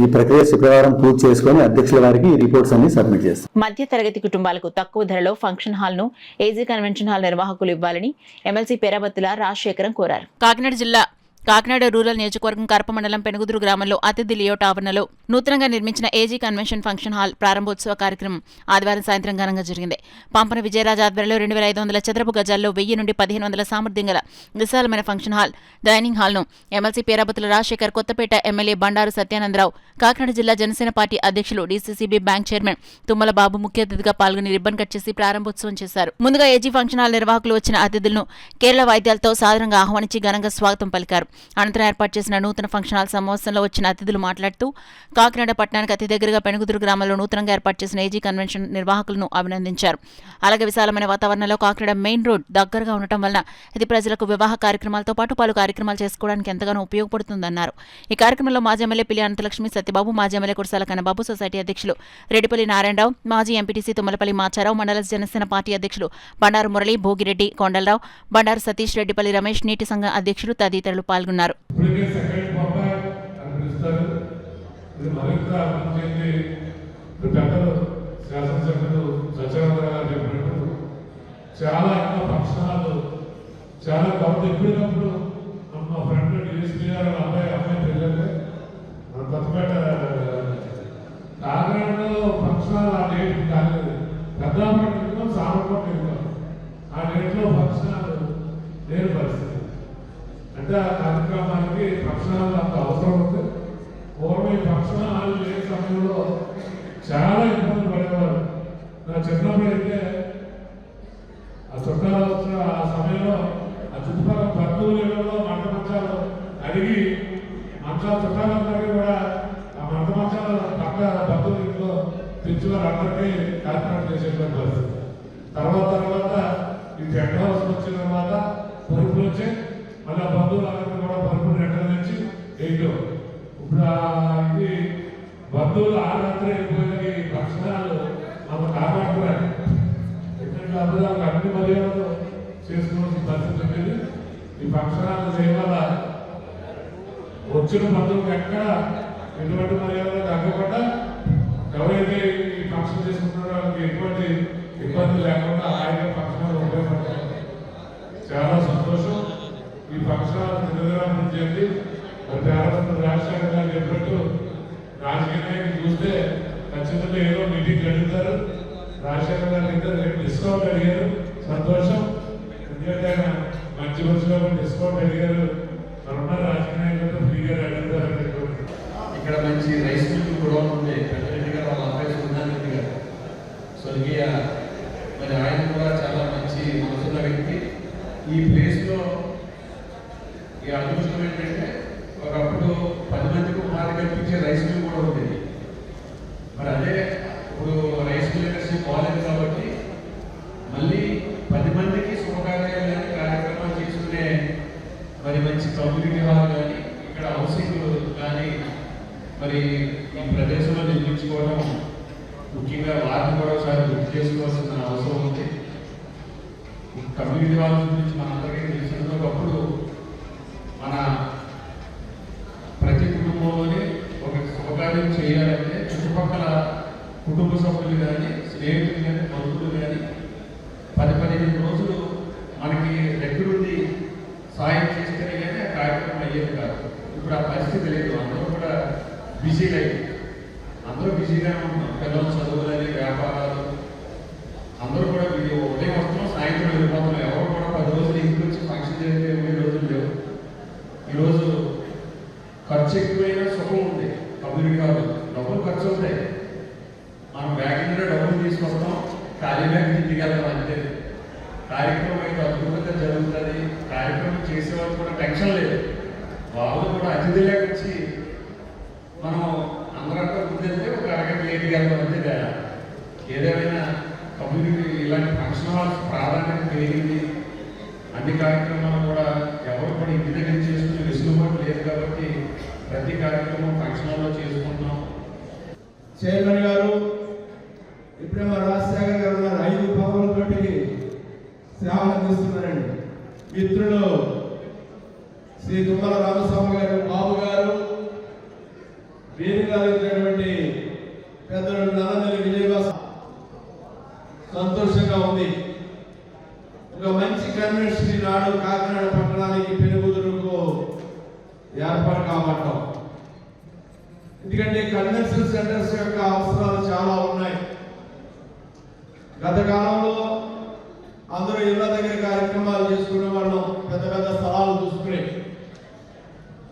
ఈ ప్రక్రియ శుక్రవారం పూర్తి చేసుకుని అధ్యక్షుల వారికి రిపోర్ట్స్ అన్ని సబ్మిట్ చేస్తాం. మధ్య తరగతి కుటుంబాలకు తక్కువ ధరలో ఫంక్షన్ హాల్ ను ఏజీ కన్వెన్షన్ హాల్ నిర్వాహకులు ఇవ్వాలని ఎమ్మెల్సీ పేరాబత్తుల రాజశేఖరం కోరారు. కాకినాడ జిల్లా కాకినాడ రూరల్ నియోజకవర్గం కరప మండలం పెనుగుదురు గ్రామంలో అతిథి లేఅవుట్ ఆవరణలో నూతనంగా నిర్మించిన ఏజీ కన్వెన్షన్ ఫంక్షన్ హాల్ ప్రారంభోత్సవ కార్యక్రమం ఆదివారం సాయంత్రం ఘనంగా జరిగింది. పంపన విజయరాజ్ ఆధ్వర్యంలో 2500 చదరపు గజాల్లో 1000 నుండి 1500 సామర్థ్యం గల విశాలమైన ఫంక్షన్ హాల్ డైనింగ్ హాల్ను ఎమ్మెల్సీ పేరాబత్తుల రాజశేఖర్, కొత్తపేట ఎమ్మెల్యే బండారు సత్యానందరావు, కాకినాడ జిల్లా జనసేన పార్టీ అధ్యక్షులు DCCB bank chairman Tummala Babu ముఖ్య అతిథిగా పాల్గొని రిబ్బన్ కట్ చేసి ప్రారంభోత్సవం చేశారు. ముందుగా ఏజీ ఫంక్షన్ హాల్ నిర్వాహకులు వచ్చిన అతిథులను కేరళ వాయిద్యాలతో సాదరంగా ఆహ్వానించి ఘనంగా స్వాగతం పలికారు. అనంతరం ఏర్పాటు చేసిన నూతన ఫంక్షన్ హాల్ సమావేశంలో వచ్చిన అతిథులు మాట్లాడుతూ కాకినాడ పట్టణానికి అతి దగ్గరగా పెనుగుదురు గ్రామంలో నూతనంగా ఏర్పాటు చేసిన ఏజీ కన్వెన్షన్ నిర్వాహకులను అభినందించారు. అలాగే విశాలమైన వాతావరణంలో కాకినాడ మెయిన్ రోడ్ దగ్గరగా ఉండటం వలన ఇది ప్రజలకు వివాహ కార్యక్రమాలతో పాటు పలు కార్యక్రమాలు చేసుకోవడానికి ఎంతగానో ఉపయోగపడుతుందన్నారు. ఈ కార్యక్రమంలో మాజీ ఎమ్మెల్యే పిల్లి అనంతలక్ష్మి సత్యబాబు, మాజీ ఎమ్మెల్యే కురసాల కన్నబాబు, సొసైటీ అధ్యక్షులు రెడ్డిపల్లి నారాయణరావు, మాజీ ఎంపీటీసీ తుమ్మలపల్లి మాచారావు, మండల జనసేన పార్టీ అధ్యక్షులు బండారు మురళి, భోగిరెడ్డి, కొండలరావు, బండారు సతీష్, రెడ్డిపల్లి రమేష్, నీటి సంఘ అధ్యక్షులు తదితరులు పాల్గొన్నారు. చాలా ఇంకా ఫంక్షన్ హాల్ చాలా కొత్త ఎప్పుడప్పుడు మా ఫ్రెండ్ డిఎస్పీ గారు అమ్మాయి పిల్లలు మన కొత్తపేట కాకినాడలో ఫంక్షన్ హాల్ ఆ డేట్ కాలేదు. పెద్దాపట్నంలో సామర్పట్నంలో ఆ డేట్లో ఫంక్షన్ హాల్ లేని పరిస్థితి. అంటే ఆ కార్యక్రమానికి ఫంక్షన్ హాల్ అంత అవసరం ఉంది. పూర్వం ఈ ఫంక్షన్ హాల్ లేని సమయంలో చాలా ఇబ్బందులు పడేవారు. నా చిన్నప్పుడు అయితే ఆ చుట్టాలు వచ్చిన ఆ సమయంలో ఆ చుట్టుపక్కల బంధువులలో మంట మంచాలు అడిగి మంచాలు చుట్టాలందరికీ కూడా ఆ మంట మంచాలు పక్క బంధువుల ఇంట్లో తెచ్చి వాళ్ళందరికీ కార్యక్రమం చేసేటువంటి పరిస్థితి. తర్వాత ఈ టెంట్ హౌస్ వచ్చిన తర్వాత పరుపులు వచ్చి మళ్ళీ బంధువులందరికీ కూడా పరుపులు రెక్కలు తెచ్చి వేయటం. ఇప్పుడు ఇది బంధువులు ఆ రాత్రి అయిపోయిన ఈ భక్షణాలు మనం కాపాడుకోవాలి. ఎందుకంటే అందులో అన్ని మర్యాదలు చేసుకోవాల్సిన పరిస్థితి ఉండేది. ఈ భక్షణాలు చేయడం వల్ల వచ్చిన బంధువులకు ఎక్కడ ఎటువంటి మర్యాదలు తగ్గకుండా ఎవరైతే ఈ ఫంక్షన్ చేసుకుంటారో వాళ్ళకి ఎటువంటి ఇబ్బంది లేకుండా ఆయన ఫంక్షనాలు ఉపయోగపడతాయి. చాలా సంతోషం. ఈ ఫంక్షనాలు నిరంతరం చేయండి. పేరవంతులు రాజశేఖర్ గారు చెప్పినట్టు రాజకీయ నాయకులు చూస్తే ఖచ్చితంగా ఏదో మీటింగ్ అడుగుతారు. రాజశేఖర్ గారు అయితే రేపు డిస్కౌంట్ అడిగారు, సంతోషం. ఎందుకంటే ఆయన మంచి రోజులో డిస్కౌంట్ అడిగారు. మరున్న రాజకీయ నాయకులతో ఫ్రీగా అడుగుతారు. ఇక్కడ మంచి రైస్ మిల్ కూడా ఉంది. పెద్దరెడ్డి గారు వాళ్ళ అబ్బాయి సుందారెడ్డి గారు స్వర్గీయ, మరి ఆయన కూడా చాలా మంచి మనసున్న వ్యక్తి. ఈ ప్లేస్లో ఈ అదృష్టం ఏంటంటే ఒకప్పుడు 10 మందికి ఉపాధి కల్పించే రైస్ మిల్ కూడా ఉండేది. మరి అదే ఇప్పుడు రైస్ మిల్ ఇండస్ట్రీ బాగాలేదు కాబట్టి మళ్ళీ 10 మందికి శుభకార్యాలు కానీ కార్యక్రమాలు చేసుకునే మరి మంచి కమ్యూనిటీ హాల్ కానీ ఇక్కడ హౌసింగ్ కానీ మరి ఈ ప్రదేశంలో నిర్మించుకోవడం ముఖ్యంగా వారిని కూడా ఒకసారి గుర్తు చేసుకోవాల్సిన అవసరం ఉంది. కమ్యూనిటీ హాల్ గురించి మనందరికీ తెలిసిన ఒకప్పుడు మన ప్రతి కుటుంబంలోనే ఒక శుభకార్యం చేయాలంటే చుట్టుపక్కల కుటుంబ సభ్యులు కానీ స్నేహితులు కానీ బంధువులు కానీ 10-15 రోజులు మనకి దగ్గరుండి సాయం చేస్తేనే కానీ ఆ కార్యక్రమం అయ్యేది కాదు. ఇప్పుడు ఆ పరిస్థితి లేదు. అందరూ కూడా బిజీగా అయ్యింది. అందరూ బిజీగానే ఉంటున్నాం. పిల్లల చదువులని, వ్యాపారాలు, అందరూ కూడా ఉదయం వస్తున్నాం, సాయంత్రం వెళ్ళిపోతున్నాం. ఎవరు కూడా 10 రోజులు ఇంటికి వచ్చి ఫంక్షన్ చేసే రోజులు లేవు. ఈరోజు ఖర్చు ఎక్కువైనా సుఖం ఉంది. కమ్యూనిటీ హాల్ డబ్బులు ఖర్చు అవుతాయి. మనం బ్యాగ్ నుండి డబ్బులు తీసుకొస్తాం, ఖాళీ బ్యాగ్ ఇంటికి వెళ్తాం అంతే. కార్యక్రమం అయితే అద్భుతంగా జరుగుతుంది. కార్యక్రమం చేసేవాళ్ళు కూడా టెన్షన్ లేదు. వాళ్ళు కూడా అతిథిలాగా వచ్చి మనం అందరంతా ముందైతే ఒక అరగంట లేట్గా వెళ్తాం అంతే కదా. ఏదేమైనా కమ్యూనిటీ ఇలాంటి ఫంక్షన్ హాల్స్ ప్రాధాన్యత పెరిగింది. అన్ని కార్యక్రమాలు కూడా ఎవరు కూడా ఇంటి దగ్గర చేసుకునే వెసులుబాటు లేదు కాబట్టి ప్రతి కార్యక్రమం ఫంక్షన్ హాల్లో చేసుకుంటున్నాం. చైర్మన్ గారు ఇప్పుడే మా రాజశేఖర్ గారు ఉన్నారు. 5 భవనాలతోటి సేవలు అందిస్తున్నారండి. మిత్రులు శ్రీ తుమ్మల రామస్వామి గారు, బాబు గారు, వేదికటువంటి పెద్దలు నల్లమల్లి విజయవాస. సంతోషంగా ఉంది. ఒక మంచి కన్వెన్షన్ నాడు కాకినాడ పట్టణానికి పెనుగుదురుకు ఏర్పాటు కాబట్టాం. ఎందుకంటే కన్వెన్షన్ సెంటర్స్ యొక్క అవసరాలు చాలా ఉన్నాయి. గత కాలంలో అందరూ ఇళ్ల దగ్గర కార్యక్రమాలు చేసుకునే వాళ్ళం. పెద్ద పెద్ద స్థలాలు చూసుకుని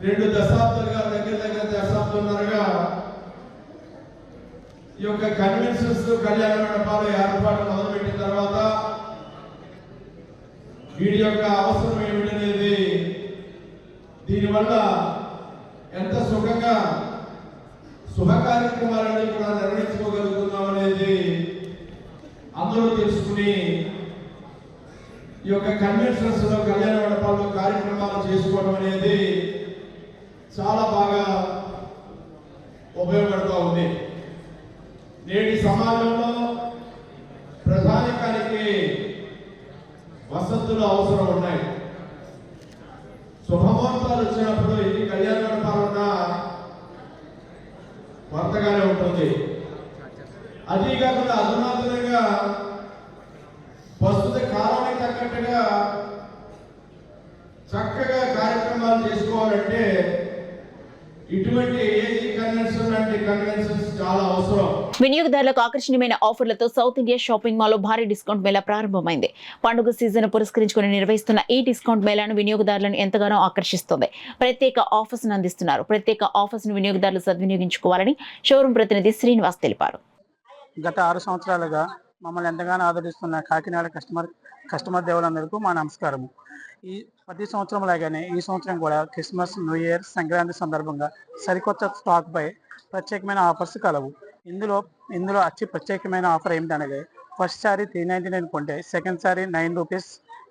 2 దశాబ్దాలుగా దగ్గర దశాబ్దంన్నరగా ఈ యొక్క కన్వెన్షన్స్ కళ్యాణ మండపాలు ఏర్పాటు మొదలుపెట్టిన తర్వాత వీడి యొక్క అవసరం ఏమిటనేది, దీనివల్ల ఎంత సుఖంగా శుభ కార్యక్రమాలన్నీ కూడా నిర్వహించుకోగలుగుతున్నాం అనేది అందరూ తెలుసుకుని ఈ యొక్క కన్వెన్షన్స్ లో కళ్యాణ మండపాల్లో కార్యక్రమాలు చేసుకోవడం అనేది చాలా బాగా ఉపయోగపడుతూ ఉంది. నేటి సమాజంలో ప్రధానికానికి వసతులు అవసరం ఉన్నాయి. శుభముహూర్తాలు వచ్చినప్పుడు ఇది కళ్యాణ మండపాలున్నా కొత్తగానే ఉంటుంది. అదీ కాకుండా అధునాతనంగా ప్రస్తుత కాలానికి తగ్గట్టుగా చక్కగా కార్యక్రమాలు చేసుకోవాలంటే ఇటువంటి ఏజీ కన్వెన్షన్ లాంటి కన్వెన్షన్స్ చాలా అవసరం. వినియోగదారులకు ఆకర్షణీయమైన ఆఫర్లతో సౌత్ ఇండియా షాపింగ్ మాల్ లో భారీ డిస్కౌంట్ మేళా ప్రారంభమైంది. పండుగ సీజన్ పురస్కరించుకుని నిర్వహిస్తున్న ఈ డిస్కౌంట్ మేళాను వినియోగదారులను ఎంతగానో ఆకర్షిస్తుంది. ప్రత్యేక ఆఫర్స్ అందిస్తున్నారు. ప్రత్యేక ఆఫర్స్ ను వినియోగదారులు సద్వినియోగించుకోవాలని షోరూం ప్రతినిధి శ్రీనివాస్ తెలిపారు. గత 6 సంవత్సరాలుగా మమ్మల్ని ఎంతగానో ఆదరిస్తున్న కాకినాడ కస్టమర్ దేవులందరికీ మా నమస్కారము. ఈ ప్రతి సంవత్సరం లాగానే ఈ సంవత్సరం కూడా క్రిస్మస్, న్యూ ఇయర్, సంక్రాంతి సందర్భంగా సరికొత్త స్టాక్పై ప్రత్యేకమైన ఆఫర్స్ కలవు. ఇందులో అతి ప్రత్యేకమైన ఆఫర్ ఏమిటనగా ఫస్ట్ శారీ 399 కొంటే సెకండ్ శారీ 9 రూపీస్,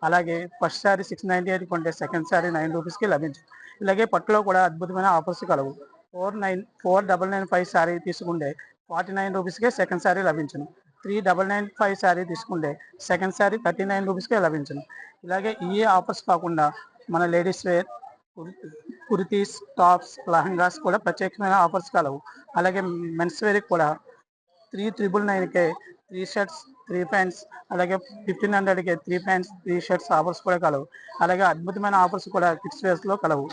అలాగే ఫస్ట్ శారీ 698 కొంటే సెకండ్ శారీ 9 రూపీస్కి లభించు. ఇలాగే పట్టులో కూడా అద్భుతమైన ఆఫర్స్ కలవు. 4995 శారీ తీసుకుంటే 49 రూపీస్కే సెకండ్ శారీ లభించును. 3995 శారీ తీసుకుంటే సెకండ్ శారీ 39 రూపీస్కే లభించును. ఇలాగే ఈ ఆఫర్స్ కాకుండా మన ladies wear, kurtis, tops, lehengas కూడా ప్రత్యేకమైన ఆఫర్స్ కలవు. అలాగే మెన్స్ వేర్కి కూడా 3999కే 3 షర్ట్స్, 3 ప్యాంట్స్, అలాగే 1500కే 3 ప్యాంట్స్, 3 షర్ట్స్ ఆఫర్స్ కూడా కలవు. అలాగే అద్భుతమైన ఆఫర్స్ కూడా కిడ్స్ వేర్స్లో కలవు.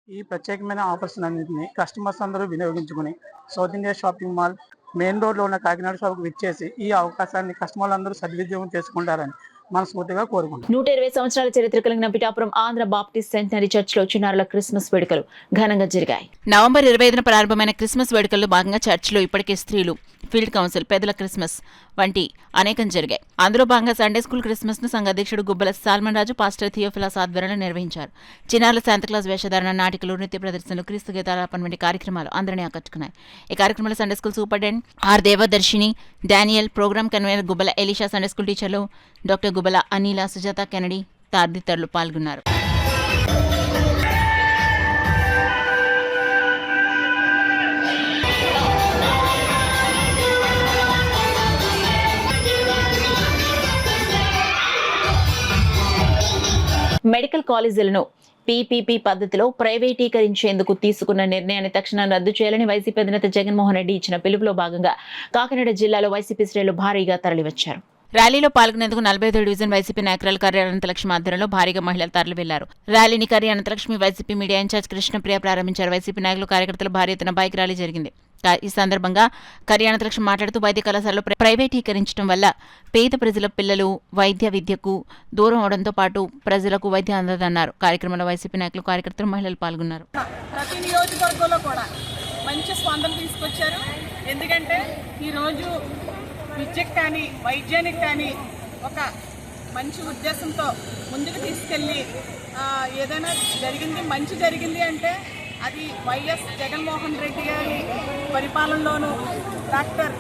ఈ ప్రత్యేకమైన ఆఫర్స్ అన్నింటినీ కస్టమర్స్ అందరూ వినియోగించుకుని south India shopping mall main రోడ్లో ఉన్న కాకినాడ షాప్కి విచ్చేసి ఈ అవకాశాన్ని కస్టమర్లందరూ సద్వినియోగం చేసుకుంటారని మనస్ఫూర్తిగా కోరుకుంటున్నాను. 120 సంవత్సరాల చరిత్ర కలిగిన పిఠాపురం ఆంధ్ర బాప్టిస్ట్ సెంటనరీ చర్చిలో చిన్నారుల క్రిస్మస్ వేడుకలు ఘనంగా జరిగాయి. నవంబర్ 25న ప్రారంభమైన క్రిస్మస్ వేడుకల్లో భాగంగా చర్చిలో ఇప్పటికే స్త్రీలు, ఫీల్డ్ కౌన్సిల్, పెద్దల క్రిస్మస్ వంటి అనేకం జరిగాయి. అందులో భాగంగా సండే స్కూల్ క్రిస్మస్ ను సంఘ అధ్యక్షుడు గుబ్బల సాల్మన్ రాజు, పాస్టర్ థియోఫిలాస్ ఆధ్వర్యంలో నిర్వహించారు. చిన్నారుల శాంతక్లాస్ వేషధారణ, నాటికలు, నృత్య ప్రదర్శనలు, క్రీస్తు గీతాలాపన వంటి కార్యక్రమాలు అందరినీ ఆకట్టుకున్నాయి. ఈ కార్యక్రమంలో Sunday school superintendent R Devadarshini, Daniel, programme convener Gubbala Elisha, Sunday school టీచర్లు డాక్టర్ గుబ్బల అనిల, సుజాత, కెనడీ తదితరులు పాల్గొన్నారు. మెడికల్ కాలేజీలను పీపీపీ పద్ధతిలో ప్రైవేటీకరించేందుకు తీసుకున్న నిర్ణయాన్ని తక్షణం రద్దు చేయాలని వైసీపీ అధినేత జగన్మోహన్ రెడ్డి ఇచ్చిన పిలుపులో భాగంగా కాకినాడ జిల్లాలో వైసీపీ శ్రేణులు భారీగా తరలివచ్చారు. ర్యాలీలో పాల్గొనేందుకు 45వ డివిజన్ వైసీపీ నాయకురాలు కర్రి అనంతలక్ష్మి ఆధ్వర్యంలో భారీగా మహిళలు తరలి వెళ్లారు. ర్యాలీని Karri Anantalakshmi YCP media in-charge Krishnapriya ప్రారంభించారు. వైసీపీ నాయకులు, కార్యకర్తలు భారీ ఎత్తున బైక్ ర్యాలీ జరిగింది. ఈ సందర్భంగా కర్రి అనంతలక్ష్మి మాట్లాడుతూ వైద్య కళాశాలలో ప్రైవేటీకరించడం వల్ల పేద ప్రజల పిల్లలు వైద్య విద్యకు దూరం అవడంతో పాటు ప్రజలకు వైద్యం అందదన్నారు. కార్యక్రమంలో వైసీపీ నాయకులు, కార్యకర్తలు, మహిళలు పాల్గొన్నారు. ప్రతి నియోజకవర్గంలో కూడా మంచి స్పందన తీసుకొచ్చారు. ఎందుకంటే ఈరోజు విద్యకు కానీ వైద్యానికి కానీ ఒక మంచి ఉద్దేశంతో ముందుకు తీసుకెళ్ళి ఏదైనా జరిగింది, మంచి జరిగింది అంటే అది వైఎస్ జగన్మోహన్ రెడ్డి గారి పరిపాలనలోనూ, డాక్టర్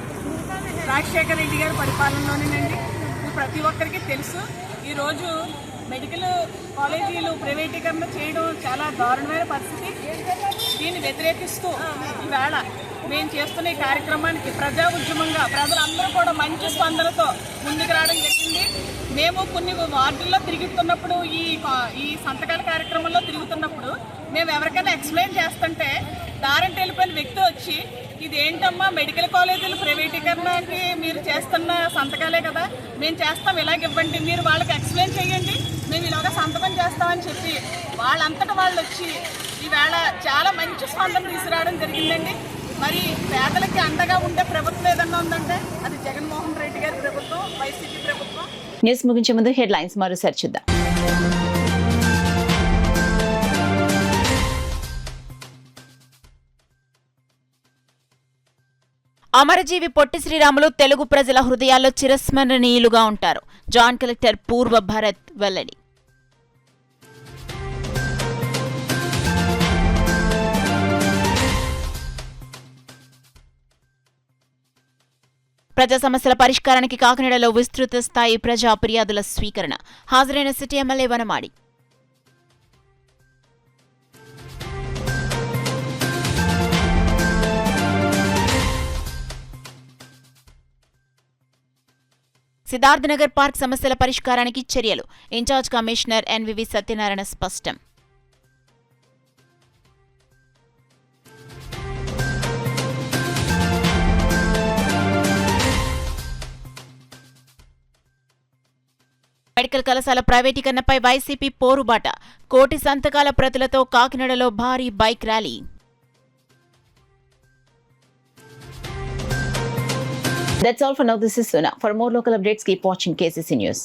రాజశేఖర రెడ్డి గారి పరిపాలనలోనేనండి. ప్రతి ఒక్కరికి తెలుసు. ఈరోజు మెడికల్ కాలేజీలు ప్రైవేటీకరణ చేయడం చాలా దారుణమైన పరిస్థితి. దీన్ని వ్యతిరేకిస్తూ ఈవేళ మేము చేస్తున్న ఈ కార్యక్రమానికి ప్రజా ఉద్యమంగా ప్రజలందరూ కూడా మంచి స్పందనతో ముందుకు రావడం జరిగింది. మేము కొన్ని వార్డుల్లో తిరుగుతున్నప్పుడు ఈ సంతకాల కార్యక్రమంలో తిరుగుతున్నప్పుడు మేము ఎవరికైనా ఎక్స్ప్లెయిన్ చేస్తుంటే దారంటే వెళ్ళిపోయిన వ్యక్తి వచ్చి, ఇదేంటమ్మా మెడికల్ కాలేజీలు ప్రైవేటీకరణకి మీరు చేస్తున్న సంతకాలే కదా, మేము చేస్తాం, ఇవ్వండి, మీరు వాళ్ళకి ఎక్స్ప్లెయిన్ చేయండి, మేము ఇలాగ సంతకం చేస్తామని చెప్పి వాళ్ళంతటా వాళ్ళు వచ్చి ఈవేళ చాలా మంచి స్పందన తీసుకురావడం జరిగిందండి. మరి పేదలకి అండగా ఉండే ప్రభుత్వం ఏదన్నా ఉందంటే అది జగన్మోహన్ రెడ్డి గారి ప్రభుత్వం, వైసీపీ ప్రభుత్వం. న్యూస్ ముగించే ముందు హెడ్లైన్స్ మరోసారి చూద్దాం. అమరజీవి పొట్టి శ్రీరాములు తెలుగు ప్రజల హృదయాల్లో చిరస్మరణీయులుగా ఉంటారు. జాయింట్ కలెక్టర్ పూర్వ భరత్ వెల్లడి. ప్రజా సమస్యల పరిష్కారానికి కాకినాడలో విస్తృత స్థాయి ప్రజా ఫిర్యాదుల స్వీకరణ. హాజరైన city MLA Vanamadi. Siddharthnagar park సమస్యల పరిష్కారానికి చర్యలు. ఇన్ఛార్జ్ కమిషనర్ ఎన్వివి సత్యనారాయణ స్పష్టం. మెడికల్ కళాశాల ప్రైవేటీకరణపై వైసీపీ పోరుబాట. కోటి సంతకాల ప్రతులతో కాకినాడలో భారీ bike rally. That's all for now. This is Suna. For more local updates, keep watching KCC News.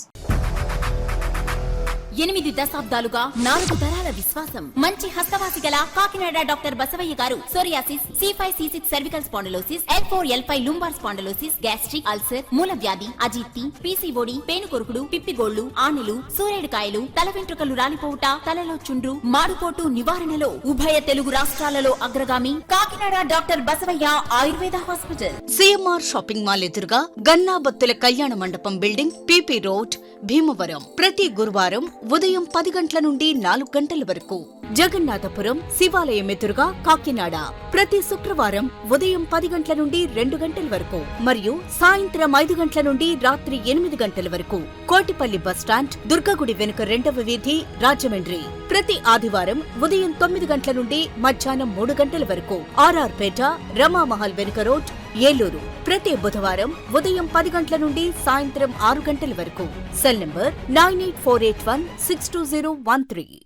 8 దశాబ్దాలుగా 4 తరాల విశ్వాసం. మంచి హస్తవాసి గల కాకినాడ డాక్టర్ బసవయ్య గారు psoriasis, C5C6 cervical spondylosis, L4L5 lumbar spondylosis, gastric ulcer, మూల వ్యాధి, అజీర్తి, PCOD, పేనుకొరుకుడు, పిప్పిగోళ్లు, ఆనెలు, సూరేడుకాయలు, తల వెంట్రుకలు రాలిపోవుట, తలలో చుండ్రు, మాడుకోటు నివారణలో ఉభయ తెలుగు రాష్ట్రాలలో అగ్రగామి Kakinada doctor Basavayya Ayurveda hospital. CMR shopping mall ఎదురుగా గన్నాబత్తుల కళ్యాణ మండపం బిల్డింగ్, PP రోడ్, భీమవరం. ప్రతి గురువారం ఉదయం 10 గంటల నుండి 4 గంటల వరకు. జగన్నాథపురం శివాలయం ఎదురుగా కాకినాడ ప్రతి శుక్రవారం ఉదయం 10 గంటల నుండి 2 గంటల వరకు మరియు సాయంత్రం 5 గంటల నుండి రాత్రి 8 గంటల వరకు. కోటిపల్లి బస్టాండ్, దుర్గగుడి వెనుక 2వ వీధి, రాజమండ్రి ప్రతి ఆదివారం ఉదయం 9 గంటల నుండి మధ్యాహ్నం 3 గంటల వరకు. RR పేట, రమామహల్ వెనుక రోడ్, ఏలూరు ప్రతి బుధవారం ఉదయం 10 గంటల నుండి సాయంత్రం 6 గంటల వరకు. Cell number 9848162013.